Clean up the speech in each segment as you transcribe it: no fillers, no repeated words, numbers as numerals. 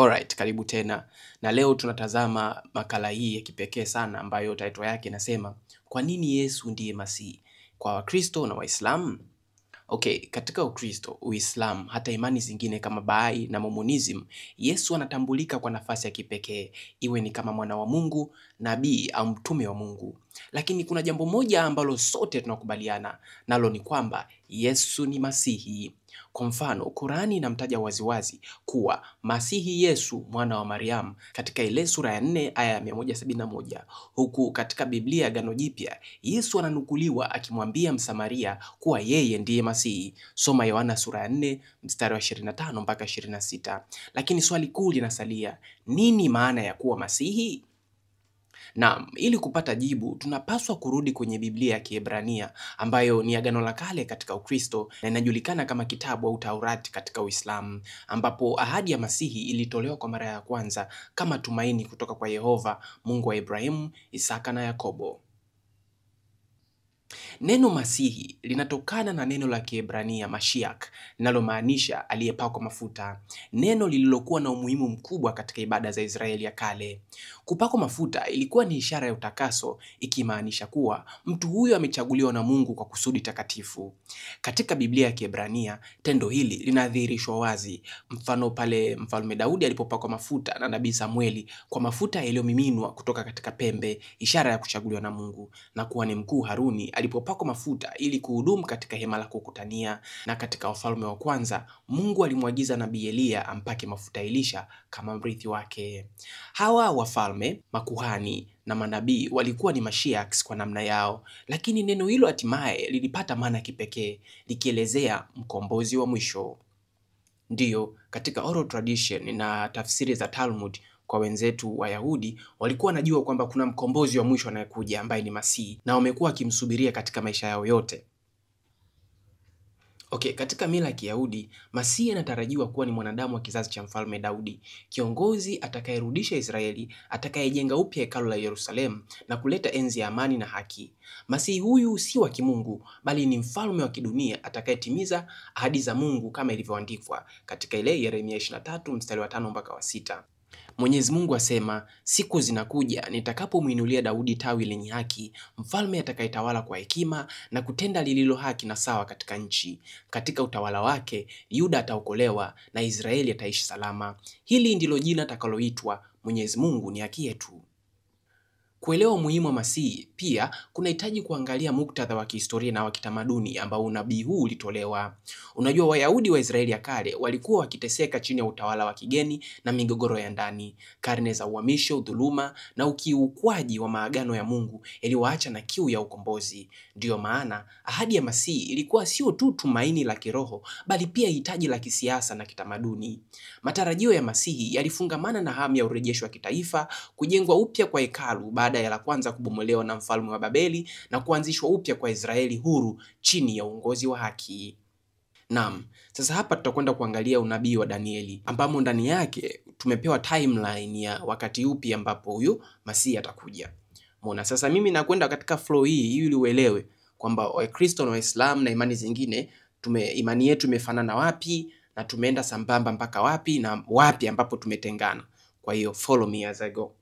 Alright, karibu tena. Na leo tunatazama makala hii ya kipekee sana ambayo title yake inasema kwa nini Yesu ndiye Masihi kwa Wakristo na Waislamu? Okay, katika Ukristo, Uislamu, hata imani zingine kama Bahai na Mormonism, Yesu anatambulika kwa nafasi ya kipekee, iwe ni kama mwana wa Mungu, nabii au mtume wa Mungu. Lakini kuna jambo moja ambalo sote tunakubaliana, nalo ni kwamba Yesu ni Masihi. Kwa mfano, Qurani inamtaja waziwazi kuwa Masihi Yesu mwana wa Mariam katika ile sura ya 4 aya ya 171. Huku katika Biblia Agano Jipya, Yesu ananukuliwa akimwambia Msamaria kuwa yeye ndiye Masihi. Soma Yohana sura ya 4 mstari wa 25 mpaka 26. Lakini swali kuu linasalia, nini maana ya kuwa Masihi? Naam, ili kupata jibu tunapaswa kurudi kwenye Biblia ya Kiebrania ambayo ni Agano la Kale katika Ukristo na inajulikana kama kitabu au Taurati katika Uislamu, ambapo ahadi ya Masihi ilitolewa kwa mara ya kwanza kama tumaini kutoka kwa Yehova, Mungu wa Ibrahimu, Isaka na Yakobo. Neno Masihi linatokana na neno la Kiebrania Mashiach, linalomaanisha aliyepakwa mafuta, neno lililokuwa na umuhimu mkubwa katika ibada za Israeli ya kale. Kupakwa mafuta ilikuwa ni ishara ya utakaso, ikimaanisha kuwa mtu huyo amechaguliwa na Mungu kwa kusudi takatifu. Katika Biblia ya Kiebrania, tendo hili linadhihirishwa wazi. Mfano pale Mfalme Daudi alipopakwa mafuta na Nabii Samueli kwa mafuta yaliyomiminwa kutoka katika pembe, ishara ya kuchaguliwa na Mungu, na kuhani mkuu Haruni alipopakwa mafuta ili kuhudumu katika hema la kukutania, na katika Wafalme wa Kwanza Mungu alimwagiza Nabii Eliya ampake mafuta Elisha kama mrithi wake. Hawa wafalme, makuhani na manabii walikuwa ni Mashiachs kwa namna yao, lakini neno hilo hatimaye lilipata maana ya kipekee likielezea mkombozi wa mwisho. Ndiyo, katika oral tradition na tafsiri za Talmud kwa wenzetu Wayahudi walikuwa wanajua kwamba kuna mkombozi wa mwisho anayekuja ambaye ni Masihi, na wamekuwa wakimsubiria katika maisha yao yote. Okay, katika mila ya Kiyahudi, Masihi anatarajiwa kuwa ni mwanadamu wa kizazi cha Mfalme Daudi, kiongozi atakayerudisha Israeli, atakayejenga upya hekalu la Yerusalemu na kuleta enzi ya amani na haki. Masihi huyu si wa kimungu, bali ni mfalme wa kidunia atakayetimiza ahadi za Mungu kama ilivyoandikwa katika ile Yeremia 23 mstari wa 5 mpaka wa 6. Mwenyezi Mungu asema, siku zinakuja nitakapomwinulia Daudi tawi lenye haki, mfalme atakayetawala kwa hekima na kutenda lililo haki na sawa katika nchi. Katika utawala wake Yuda ataokolewa na Israeli ataishi salama. Hili ndilo jina atakaloitwa, Mwenyezi Mungu ni haki yetu. Kuelewa umuhimu wa Masihi pia kunahitaji kuangalia muktadha wa kihistoria na wa kitamaduni ambao unabii huu ulitolewa. Unajua, Wayahudi wa Israeli ya kale walikuwa wakiteseka chini ya utawala wa kigeni na migogoro ya ndani. Karne za uhamisho, dhuluma na ukiukwaji wa maagano ya Mungu yaliwaacha na kiu ya ukombozi. Ndiyo maana ahadi ya Masihi ilikuwa sio tu tumaini la kiroho, bali pia hitaji la kisiasa na kitamaduni. Matarajio ya Masihi yalifungamana na hamu ya urejesho wa kitaifa, kujengwa upya kwa hekalu baada ya la kwanza kubomolewa na mfalme wa Babeli, na kuanzishwa upya kwa Israeli huru chini ya uongozi wa haki. Naam, sasa hapa tutakwenda kuangalia unabii wa Danieli, ambamo ndani yake tumepewa timeline ya wakati upi ambapo huyu Masihi atakuja. Mbona sasa mimi nakwenda katika flow hii ili uelewe kwamba Wakristo na Waislamu na imani zingine imani yetu imefanana wapi na tumeenda sambamba mpaka wapi na wapi ambapo tumetengana. Kwa hiyo follow me as I go.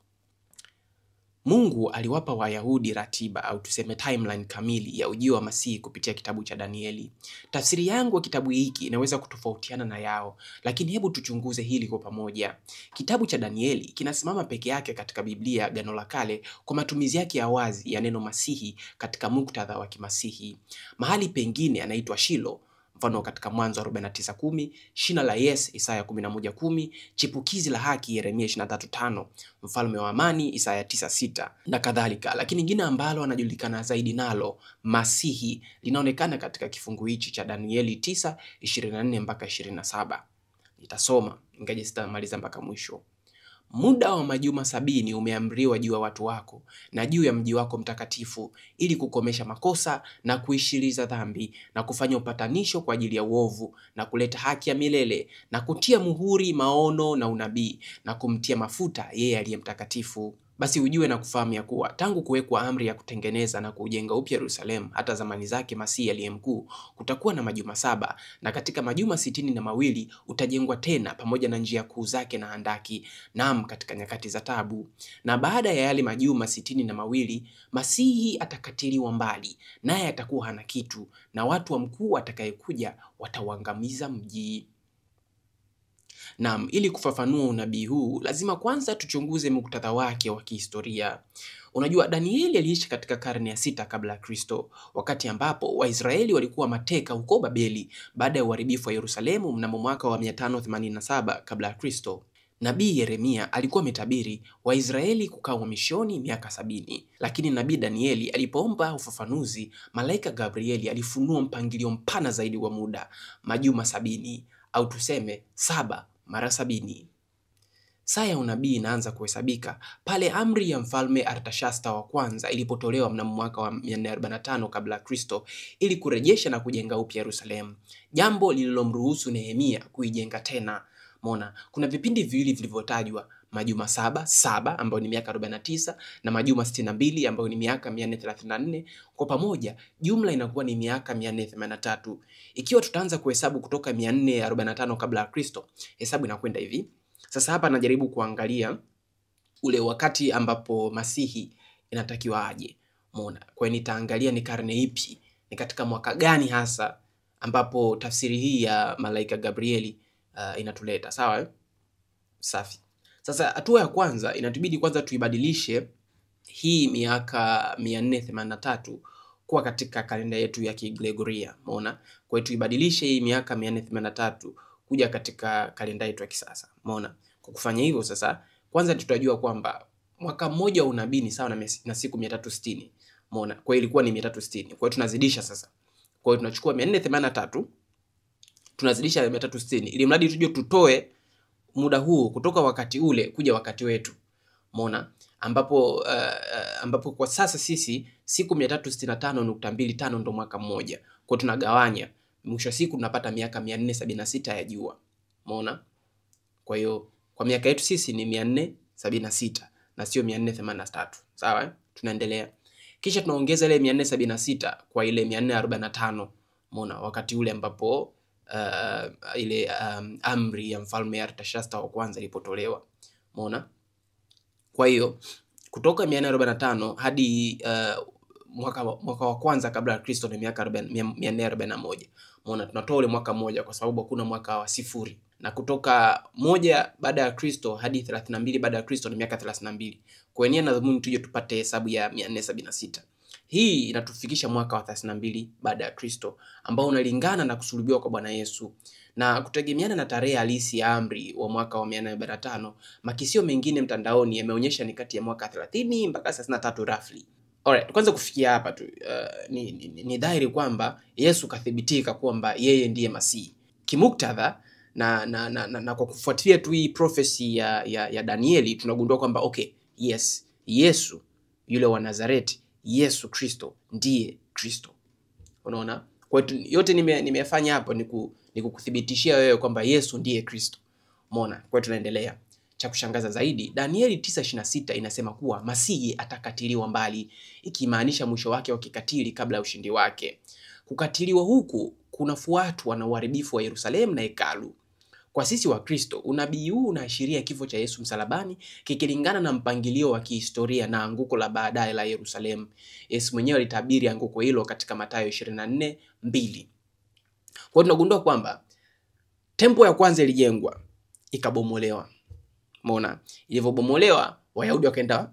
Mungu aliwapa Wayahudi ratiba au tuseme timeline kamili ya ujio wa Masihi kupitia kitabu cha Danieli. Tafsiri yangu wa kitabu hiki inaweza kutofautiana na yao, lakini hebu tuchunguze hili kwa pamoja. Kitabu cha Danieli kinasimama peke yake katika Biblia Agano la Kale kwa matumizi yake ya wazi ya neno Masihi katika muktadha wa kimasihi. Mahali pengine anaitwa Shilo, mfano katika Mwanzo 49:10, shina la Yes Isaya 11:10, chipukizi la haki Yeremia 23:5, mfalme wa amani Isaya 9:6 na kadhalika. Lakini jina ambalo anajulikana zaidi nalo, Masihi, linaonekana katika kifungu hichi cha Danieli 9:24 mpaka 27. Nitasoma ingaje sitamaliza mpaka mwisho. Muda wa majuma 70 umeamriwa juu ya watu wako na juu ya mji wako mtakatifu, ili kukomesha makosa na kuishiriza dhambi na kufanya upatanisho kwa ajili ya uovu na kuleta haki ya milele na kutia muhuri maono na unabii na kumtia mafuta yeye aliye mtakatifu. Basi ujue na kufahamu ya kuwa tangu kuwekwa amri ya kutengeneza na kujenga upya Yerusalemu hata zamani zake Masihi aliye mkuu, kutakuwa na majuma 7, na katika majuma 62 utajengwa tena pamoja na njia kuu zake na handaki, naam, katika nyakati za taabu. Na baada ya yale majuma 62 Masihi atakatiliwa mbali, naye atakuwa hana kitu, na watu wa mkuu atakayekuja watauangamiza mji. Naam, ili kufafanua unabii huu lazima kwanza tuchunguze muktadha wake wa kihistoria. Unajua, Danieli aliishi katika karne ya 6 kabla ya Kristo, wakati ambapo Waisraeli walikuwa mateka huko Babeli baada ya uharibifu wa Yerusalemu mnamo mwaka wa 587 kabla ya Kristo. Nabii Yeremia alikuwa ametabiri Waisraeli kukaa uhamishoni miaka 70, lakini nabii Danieli alipoomba ufafanuzi, malaika Gabrieli alifunua mpangilio mpana zaidi wa muda, majuma 70, au tuseme 7 mara 70. Saa ya unabii inaanza kuhesabika pale amri ya mfalme Artashasta wa kwanza ilipotolewa mnamo mwaka wa 445 kabla ya Kristo ili kurejesha na kujenga upya Yerusalemu, jambo lililomruhusu Nehemia kuijenga tena. Mona, kuna vipindi viwili vilivyotajwa, majuma 7 ambayo ni miaka 49 na majuma 62 ambayo ni miaka 434. Kwa pamoja jumla inakuwa ni miaka 483. Ikiwa tutaanza kuhesabu kutoka 445 kabla ya Kristo, hesabu inakwenda hivi. Sasa hapa najaribu kuangalia ule wakati ambapo Masihi inatakiwa aje. Mona, kwa hiyo nitaangalia ni karne ipi, ni katika mwaka gani hasa ambapo tafsiri hii ya malaika Gabrieli inatuleta. Sawa? Safi. Sasa hatua ya kwanza inatubidi kwanza tuibadilishe hii miaka 483 kuwa katika kalenda yetu ya Kigregoria. Umeona? Kwa hiyo tuibadilishe hii miaka 483 kuja katika kalenda yetu ya kisasa. Umeona? Kwa kufanya hivyo sasa, kwanza tutajua kwamba mwaka mmoja wa unabii ni sawa na siku 360. Umeona? Kwa hiyo ilikuwa ni 360. Kwa hiyo tunazidisha sasa. Kwa hiyo tunachukua 483 tunazidisha 360 ili mradi tuje tutoe muda huu kutoka wakati ule kuja wakati wetu. Umeona? Ambapo kwa sasa sisi siku 365.25 ndo mwaka mmoja. Kwa hiyo tunagawanya, mwisho siku tunapata miaka 476 ya jua. Umeona? Kwa hiyo kwa miaka yetu sisi ni 476 na sio 483. Sawa? Tunaendelea. Kisha tunaongeza ile 476 kwa ile 445. Umeona? Wakati ule ambapo ile amri ya mfalme Artashasta wa kwanza ilipotolewa. Umeona? Kwa hiyo kutoka 445 hadi mwaka wa kwanza kabla ya Kristo ni miaka 441. Umeona? Tunatoa ule mwaka mmoja kwa sababu hakuna mwaka wa sifuri. Na kutoka 1 baada ya Kristo hadi 32 baada ya Kristo ni miaka 32. Kwa hiyo nadhani tuje tupate hesabu ya 476. Hii inatufikisha mwaka wa 32 baada ya Kristo ambao unalingana na kusulubiwa kwa Bwana Yesu. Na kutegemeana na tarehe halisi ya amri wa mwaka wa 445, makisio mengine mtandaoni yameonyesha ni kati ya mwaka 30 mpaka 33 roughly. Alright, kwanza kufikia hapa tu ni dhahiri kwamba Yesu kathibitika kwamba yeye ndiye Masihi. Kimuktadha na kwa kufuatilia tu hii prophecy ya Danieli tunagundua kwamba okay, yes, Yesu yule wa Nazareti, Yesu Kristo ndiye Kristo. Unaona? Kwa hiyo yote nimefanya hapo ni kukuthibitishia wewe kwamba Yesu ndiye Kristo. Umeona? Kwa hiyo tunaendelea. Cha kushangaza zaidi, Danieli 9:26 inasema kuwa Masihi atakatiliwa mbali, ikimaanisha mwisho wake wa kikatili kabla ya ushindi wake. Kukatiliwa huku kunafuatwa na uharibifu wa Yerusalemu na hekalu. Kwa sisi wa Kristo, unabii huu unaashiria kifo cha Yesu msalabani kikilingana na mpangilio wa kihistoria na anguko la baadaye la Yerusalemu. Yesu mwenyewe alitabiri anguko hilo katika Mathayo 24:2. Kwa hiyo tunagundua kwamba tempo ya kwanza ilijengwa, ikabomolewa. Umeona? Ilivyobomolewa, Wayahudi wakaenda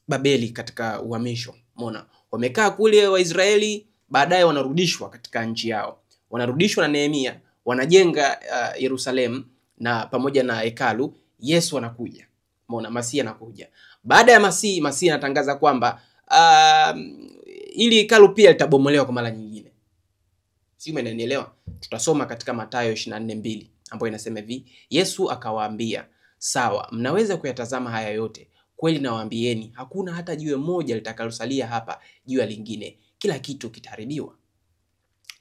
Babeli katika uhamisho. Umeona? Wamekaa kule Waisraeli, baadaye wanarudishwa katika nchi yao. Wanarudishwa na Nehemia, wanajenga Yerusalemu na pamoja na hekalu. Yesu anakuja. Umeona? Masihi anakuja. Baada ya Masihi anatangaza kwamba ili hekalu pia litabomolewa kwa mara nyingine. Si umenielewa? Tutasoma katika Mathayo 24:2 ambayo inasema hivi, Yesu akawaambia, sawa, mnaweza kuyatazama haya yote. Kweli nawaambieni, hakuna hata jiwe moja litakalosalia hapa juu ya lingine. Kila kitu kitaharibiwa.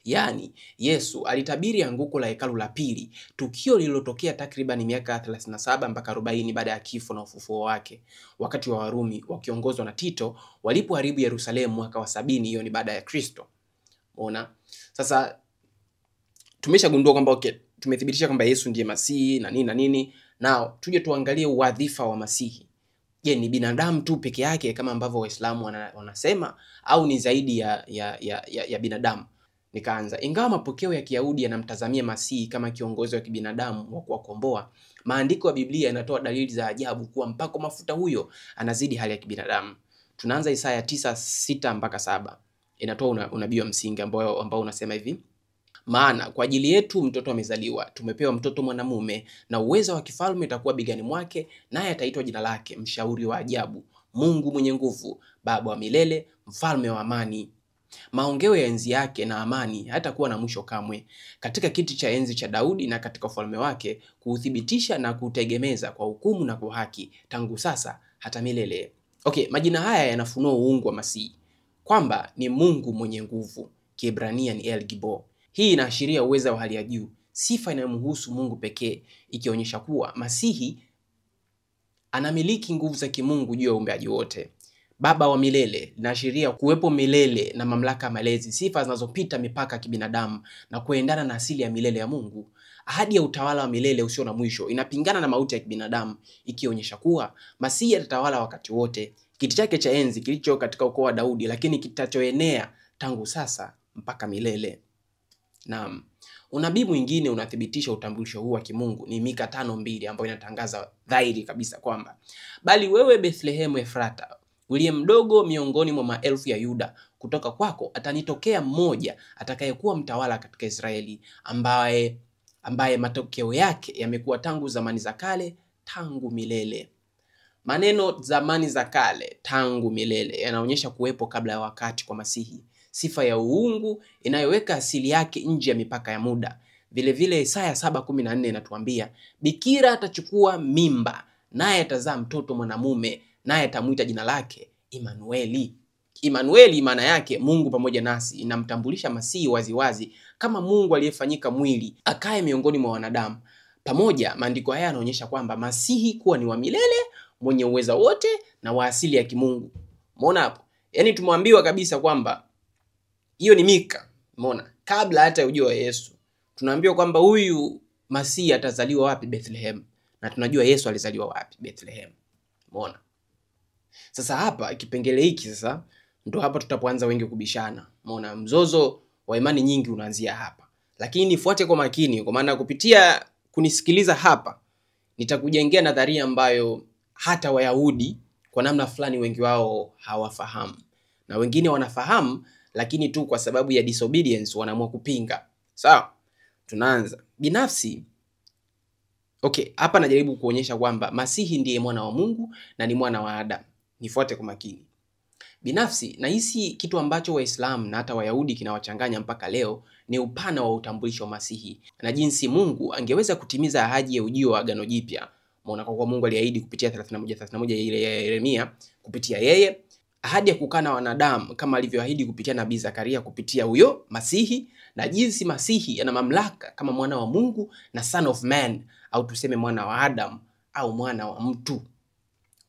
Yaani, Yesu alitabiri anguko la hekalu la pili, tukio lililotokea takriban miaka 37 mpaka 40 baada ya kifo na ufufuo wake, wakati wa Warumi wakiongozwa na Tito walipoharibu Yerusalemu mwaka wa 70. Hiyo ni baada ya Kristo. Umeona? Sasa tumeshagundua kwamba tumethibitisha kwamba Yesu ndiye Masihi na nini na nini. Nao tuje tuangalie wadhifa wa Masihi. Je, ni binadamu tu peke yake kama ambavyo Waislamu wanasema, au ni zaidi ya binadamu? Nikaanza, ingawa mapokeo ya Kiyahudi yanamtazamia Masihi kama kiongozi wa kibinadamu wa kuwakomboa, maandiko ya Biblia yanatoa dalili za ajabu kuwa mpako mafuta huyo anazidi hali ya kibinadamu. Tunaanza Isaya 9:6 mpaka 7. Inatoa unabii wa msingi ambao unasema hivi: maana kwa ajili yetu mtoto amezaliwa, tumepewa mtoto mwanamume, na uweza wa kifalme utakuwa begani mwake, naye ataitwa jina lake Mshauri wa Ajabu, Mungu Mwenye Nguvu, Baba wa Milele, Mfalme wa Amani. Maongeo ya enzi yake na amani hatakuwa na mwisho kamwe, katika kiti cha enzi cha Daudi na katika ufalme wake, kuuthibitisha na kutegemeza kwa hukumu na kwa haki, tangu sasa hata milele. Okay, majina haya yanafunua uungu wa Masihi, kwamba ni Mungu Mwenye Nguvu, Kiebrania ni El Gibor. Hii inaashiria uweza wa hali ya juu, sifa inayomhusu Mungu pekee, ikionyesha kuwa Masihi anamiliki nguvu za kimungu juu ya uumbaji wote. Baba wa milele linaashiria kuwepo milele na mamlaka malezi, sifa zinazopita mipaka ya kibinadamu na kuendana na asili ya milele ya Mungu. Ahadi ya utawala wa milele usio na mwisho inapingana na mauti ya kibinadamu, ikionyesha kuwa Masihi atatawala wakati wote. Kiti chake cha enzi kilicho katika ukoo wa Daudi, lakini kitachoenea tangu sasa mpaka milele. Naam. Unabii mwingine unathibitisha utambulisho huu wa kimungu ni Mika 5:2, ambayo inatangaza dhahiri kabisa kwamba, bali wewe Bethlehemu Efrata, uliye mdogo miongoni mwa maelfu ya Yuda, kutoka kwako atanitokea mmoja atakayekuwa mtawala katika Israeli, ambaye matokeo yake yamekuwa tangu zamani za kale, tangu milele. Maneno zamani za kale, tangu milele yanaonyesha kuwepo kabla ya wakati kwa Masihi, sifa ya uungu inayoweka asili yake nje ya mipaka ya muda. Vile vile Isaya 7:14 inatuambia, bikira atachukua mimba, naye atazaa mtoto mwanamume, naye atamuita jina lake Imanueli. Imanueli maana yake Mungu pamoja nasi. Inamtambulisha Masihi waziwazi kama Mungu aliyefanyika mwili akae miongoni mwa wanadamu. Pamoja, maandiko haya yanaonyesha kwamba Masihi kuwa ni wa milele, mwenye uweza wote na wa asili ya kimungu. Umeona hapo? Yaani tumwambiwa kabisa kwamba hiyo ni Mika. Umeona? Kabla hata ujio wa Yesu, tunaambiwa kwamba huyu Masihi atazaliwa wapi? Bethlehem. Na tunajua Yesu alizaliwa wapi? Bethlehem. Umeona? Sasa hapa kipengele hiki sasa ndo hapa tutapoanza wengi kubishana. Umeona? Mzozo wa imani nyingi unaanzia hapa. Lakini nifuate kwa makini, kwa maana kupitia kunisikiliza hapa nitakujengea nadharia ambayo hata Wayahudi kwa namna fulani wengi wao hawafahamu, na wengine wanafahamu lakini tu kwa sababu ya disobedience wanaamua kupinga. Sawa? Tunaanza. Binafsi, hapa najaribu kuonyesha kwamba Masihi ndiye mwana wa Mungu na ni mwana wa Adam. Nifuate kwa makini. Binafsi, nahisi kitu ambacho Waislamu na hata Wayahudi kinawachanganya mpaka leo ni upana wa utambulisho wa Masihi na jinsi Mungu angeweza kutimiza ahadi ya ujio wa Agano Jipya. Maana kwa Mungu aliahidi kupitia 31 ile ya Yeremia kupitia yeye, ahadi ya kukaa na wanadamu kama alivyoahidi kupitia nabii Zakaria kupitia huyo Masihi, na jinsi Masihi ana mamlaka kama mwana wa Mungu na son of man, au tuseme mwana wa Adam au mwana wa mtu.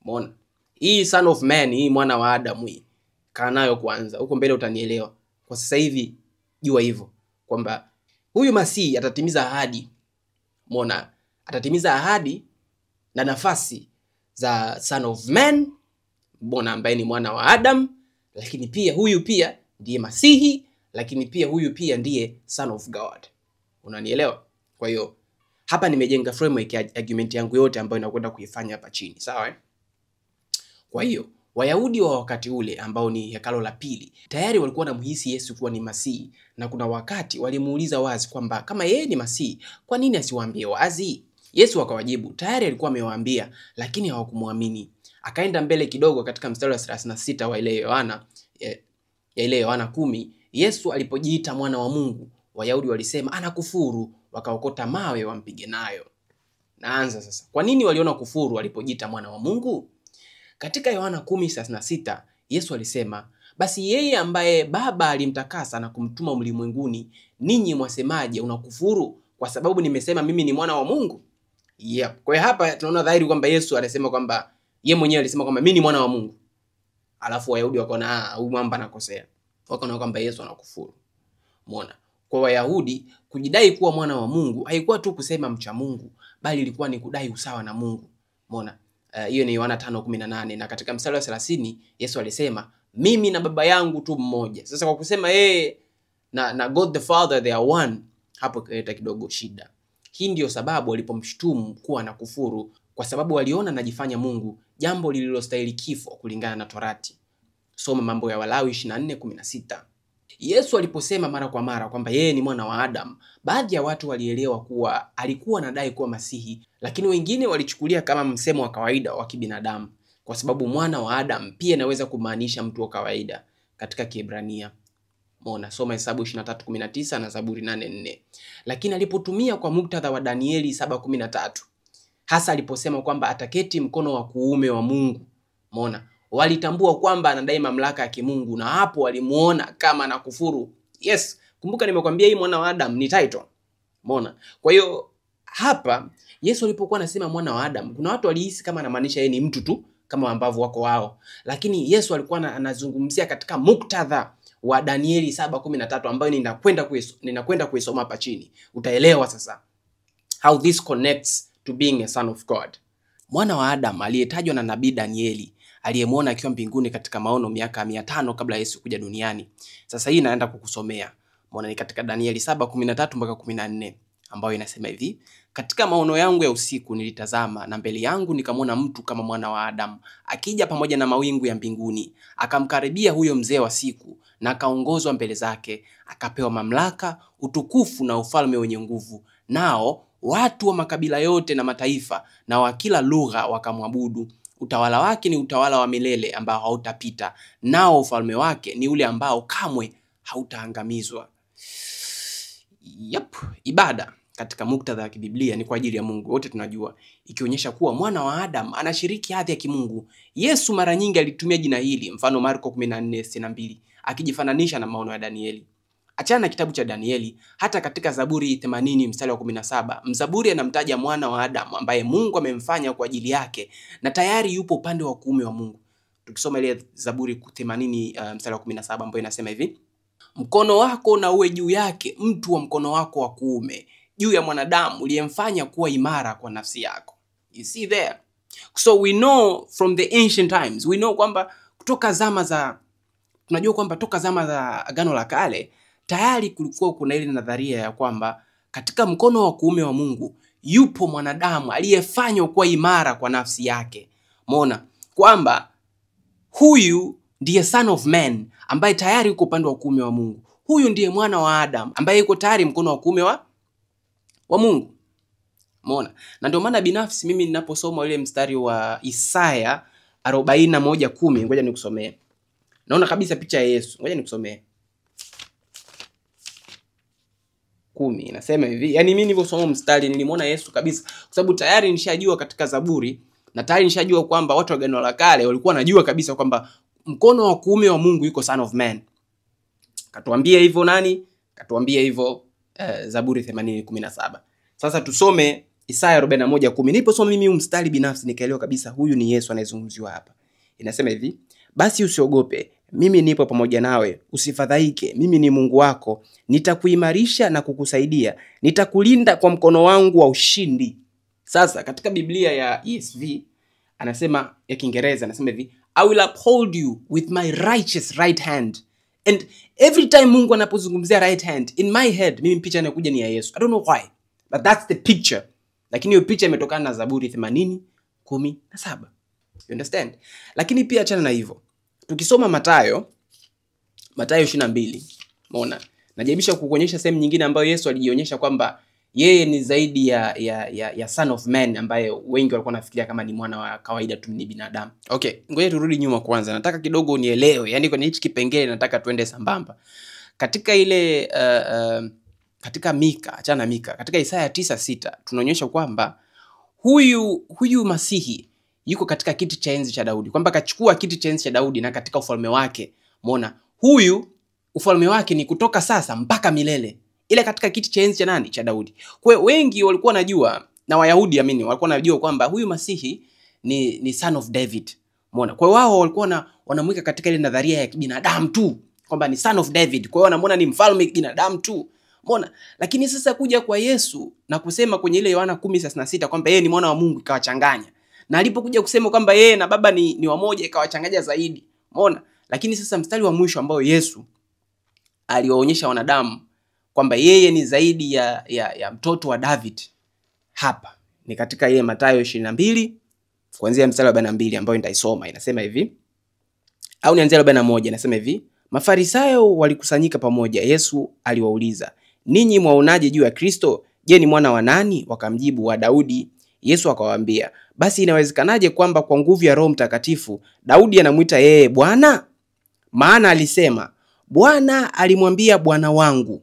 Umeona? Hii son of man, hii mwana wa Adam, hii kaa nayo kwanza, huko mbele utanielewa. Kwa sasa hivi jua hivyo kwamba huyu Masihi atatimiza ahadi. Umeona? Atatimiza ahadi na nafasi za son of man, mbona ambaye ni mwana wa Adam, lakini pia huyu pia ndiye Masihi, lakini pia huyu pia ndiye son of God. Unanielewa? Kwa hiyo hapa nimejenga framework ya argument yangu yote ambayo inakwenda kuifanya hapa chini, sawa eh? Kwa hiyo Wayahudi wa wakati ule ambao ni hekalo la pili tayari walikuwa wanamhisi Yesu kuwa ni Masihi, na kuna wakati walimuuliza wazi kwamba kama yeye ni Masihi, kwa nini asiwaambie wazi? Yesu akawajibu tayari alikuwa amewaambia, lakini hawakumwamini. Akaenda mbele kidogo katika mstari wa 36 wa ile Yohana 10, Yesu alipojiita mwana wa Mungu, Wayahudi walisema anakufuru, wakaokota mawe wampige nayo. Naanza sasa. Kwa nini waliona kufuru alipojiita mwana wa Mungu? Katika Yohana 10:36 Yesu alisema, Basi yeye ambaye Baba alimtakasa na kumtuma ulimwenguni, ninyi mwasemaje, unakufuru kwa sababu nimesema mimi ni mwana wa Mungu? Yep. Kwa hiyo hapa tunaona dhahiri kwamba Yesu alisema kwamba yeye mwenyewe alisema kwamba mimi ni mwana wa Mungu. Alafu Wayahudi wakaona huyu mwamba anakosea. Wakaona kwamba Yesu anakufuru. Umeona? Kwa Wayahudi kujidai kuwa mwana wa Mungu haikuwa tu kusema mcha Mungu, bali ilikuwa ni kudai usawa na Mungu. Umeona? Hiyo ni Yohana 5:18 na katika mstari wa 30 Yesu alisema mimi na Baba yangu tu mmoja. Sasa kwa kusema yeye na God the Father they are one, hapo kileta kidogo shida. Hii ndio sababu walipomshtumu kuwa na kufuru, kwa sababu waliona anajifanya Mungu, jambo lililostahili kifo kulingana na Torati. Soma Mambo ya Walawi 24:16. Yesu aliposema mara kwa mara kwamba yeye ni mwana wa Adam, baadhi ya watu walielewa kuwa alikuwa anadai kuwa Masihi, lakini wengine walichukulia kama msemo wa kawaida wa kibinadamu, kwa sababu mwana wa Adam pia inaweza kumaanisha mtu wa kawaida katika Kiebrania. Umeona, soma Hesabu 23:19 na Zaburi 8:4. Lakini alipotumia kwa muktadha wa Danieli 7:13, hasa aliposema kwamba ataketi mkono wa kuume wa Mungu, umeona, walitambua kwamba anadai mamlaka ya kimungu, na hapo walimuona kama anakufuru. Yes, kumbuka nimekwambia hii mwana wa Adam ni title. Umeona? Kwa hiyo hapa Yesu alipokuwa anasema mwana wa Adam, kuna watu walihisi kama anamaanisha yeye ni mtu tu kama ambavyo wako wao. Lakini Yesu alikuwa anazungumzia katika muktadha wa Danieli 7:13 ambayo ninakwenda kuisoma hapa chini. Utaelewa sasa how this connects to being a son of God. Mwana wa Adam aliyetajwa na nabii Danieli, aliyemwona akiwa mbinguni katika maono miaka 500 kabla Yesu kuja duniani. Sasa hii naenda kukusomea. Umeona, ni katika Danieli 7:13 mpaka 14, ambayo inasema hivi: katika maono yangu ya usiku nilitazama, na mbele yangu nikamwona mtu kama mwana wa Adam akija pamoja na mawingu ya mbinguni. Akamkaribia huyo mzee wa siku na akaongozwa mbele zake, akapewa mamlaka, utukufu na ufalme wenye nguvu. Nao watu wa makabila yote na mataifa na wa kila lugha wakamwabudu. Utawala wake ni utawala wa milele ambao hautapita, nao ufalme wake ni ule ambao kamwe hautaangamizwa. Yep, ibada katika muktadha wa kibiblia ni kwa ajili ya Mungu. Wote tunajua, ikionyesha kuwa mwana wa Adam anashiriki hadhi ya kimungu. Yesu mara nyingi alitumia jina hili, mfano Marko 14:62, akijifananisha na maono ya Danieli. Achana na kitabu cha Danieli, hata katika Zaburi 80 mstari wa 17, mzaburi anamtaja mwana wa Adam ambaye Mungu amemfanya kwa ajili yake na tayari yupo upande wa kuume wa Mungu. Tukisoma ile Zaburi 80 mstari wa 17 ambayo inasema hivi: mkono wako na uwe juu yake, mtu wa mkono wako wa kuume, juu ya mwanadamu uliyemfanya kuwa imara kwa nafsi yako. You see there? So we know from the ancient times, we know kwamba tunajua kwamba toka zama za Agano la Kale tayari kulikuwa kuna ile nadharia ya kwamba katika mkono wa kuume wa Mungu yupo mwanadamu aliyefanywa kuwa imara kwa nafsi yake. Umeona kwamba huyu ndiye son of man ambaye tayari yuko upande wa kuume wa Mungu. Huyu ndiye mwana wa Adam ambaye yuko tayari mkono wa kuume wa Mungu. Umeona? Na ndio maana binafsi mimi ninaposoma ile mstari wa Isaya 41:10, ngoja nikusomee. Naona kabisa picha ya Yesu. Ngoja nikusomee. 10 inasema hivi. Yaani mimi niliposoma mstari nilimuona Yesu kabisa, kwa sababu tayari nishajua katika Zaburi na tayari nishajua kwamba watu wa Agano la Kale walikuwa wanajua kabisa kwamba mkono wa kuume wa Mungu yuko son of man. Katuambia hivyo nani? Katuambia hivyo Zaburi 80:17. Sasa tusome Isaya 41:10. Niliposoma mimi huu mstari binafsi nikaelewa kabisa huyu ni Yesu anayezungumziwa hapa. Inasema hivi: basi usiogope, mimi nipo pamoja nawe, usifadhaike, mimi ni Mungu wako, nitakuimarisha na kukusaidia, nitakulinda kwa mkono wangu wa ushindi. Sasa katika Biblia ya ESV anasema, ya Kiingereza anasema hivi: I will uphold you with my righteous right hand. And every time Mungu anapozungumzia right hand, in my head mimi picha inakuja ni ya Yesu. I don't know why, but that's the picture. Lakini hiyo picha imetokana na Zaburi 80:17. You understand? Lakini pia achana na hivyo, tukisoma Mathayo 22, umeona, najibisha kukuonyesha sehemu nyingine ambayo Yesu alijionyesha kwamba yeye ni zaidi ya son of man, ambaye wengi walikuwa nafikiria kama ni mwana wa kawaida tu, ni binadamu. Okay, ngoja turudi nyuma kwanza. Nataka kidogo unielewe, yani kwenye hichi kipengele nataka tuende sambamba. Katika ile katika Mika, achana Mika, katika Isaya 9:6 tunaonyesha kwamba huyu Masihi yuko katika kiti cha enzi cha Daudi, kwamba kachukua kiti cha enzi cha Daudi na katika ufalme wake, Umeona? Huyu ufalme wake ni kutoka sasa mpaka milele. Ile katika kiti cha enzi cha nani? Cha Daudi. Kwa hiyo wengi walikuwa wanajua, na Wayahudi walikuwa wanajua kwamba huyu Masihi ni son of David. Umeona? Kwa hiyo wao walikuwa wanamweka katika ile nadharia ya kibinadamu tu, kwamba ni son of David. Kwa hiyo wanamuona ni mfalme binadamu tu. Umeona? Lakini sasa kuja kwa Yesu na kusema kwenye ile Yohana 10:36 kwamba yeye ni mwana wa Mungu, ikawachanganya. Na alipokuja kusema kwamba yeye na Baba ni wamoja, ikawachanganya zaidi. Umeona? Lakini sasa mstari wa mwisho ambao Yesu aliwaonyesha wanadamu kwamba yeye ni zaidi ya mtoto wa David, hapa ni katika ile Mathayo 22 kuanzia mstari wa 42 ambao nitaisoma. Inasema hivi, au nianzie 41. Inasema hivi: Mafarisayo walikusanyika pamoja. Yesu aliwauliza, ninyi mwaonaje juu ya Kristo? Je, ni mwana wa nani? Wakamjibu, wa Daudi. Yesu akawaambia, basi inawezekanaje kwamba kwa nguvu ya Roho Mtakatifu Daudi anamuita yeye Bwana? Maana alisema, Bwana alimwambia Bwana wangu.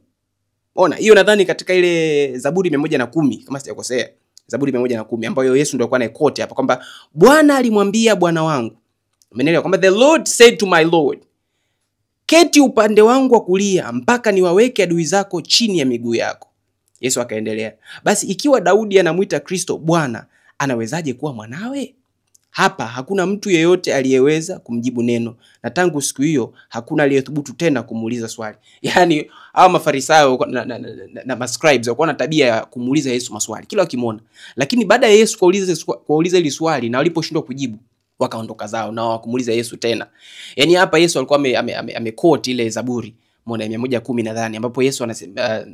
Ona, hiyo nadhani katika ile Zaburi 110 kama sijakosea. Zaburi 110 ambayo Yesu ndio alikuwa anaikoti hapa kwamba Bwana alimwambia Bwana wangu. Umeelewa kwamba the Lord said to my Lord, keti upande wangu wa kulia mpaka niwaweke adui zako chini ya miguu yako. Yesu akaendelea, basi ikiwa Daudi anamuita Kristo Bwana, anawezaje kuwa mwanawe? Hapa hakuna mtu yeyote aliyeweza kumjibu neno, na tangu siku hiyo hakuna aliyethubutu tena kumuuliza swali. Yaani hao Mafarisayo na mascribes walikuwa na tabia ya kumuuliza Yesu maswali kila wakimwona. Lakini baada ya Yesu kuuliza hili swali na waliposhindwa kujibu, wakaondoka zao na wakumuuliza Yesu tena. Yaani hapa Yesu alikuwa amequote ile Zaburi 110 nadhani, ambapo Yesu anasema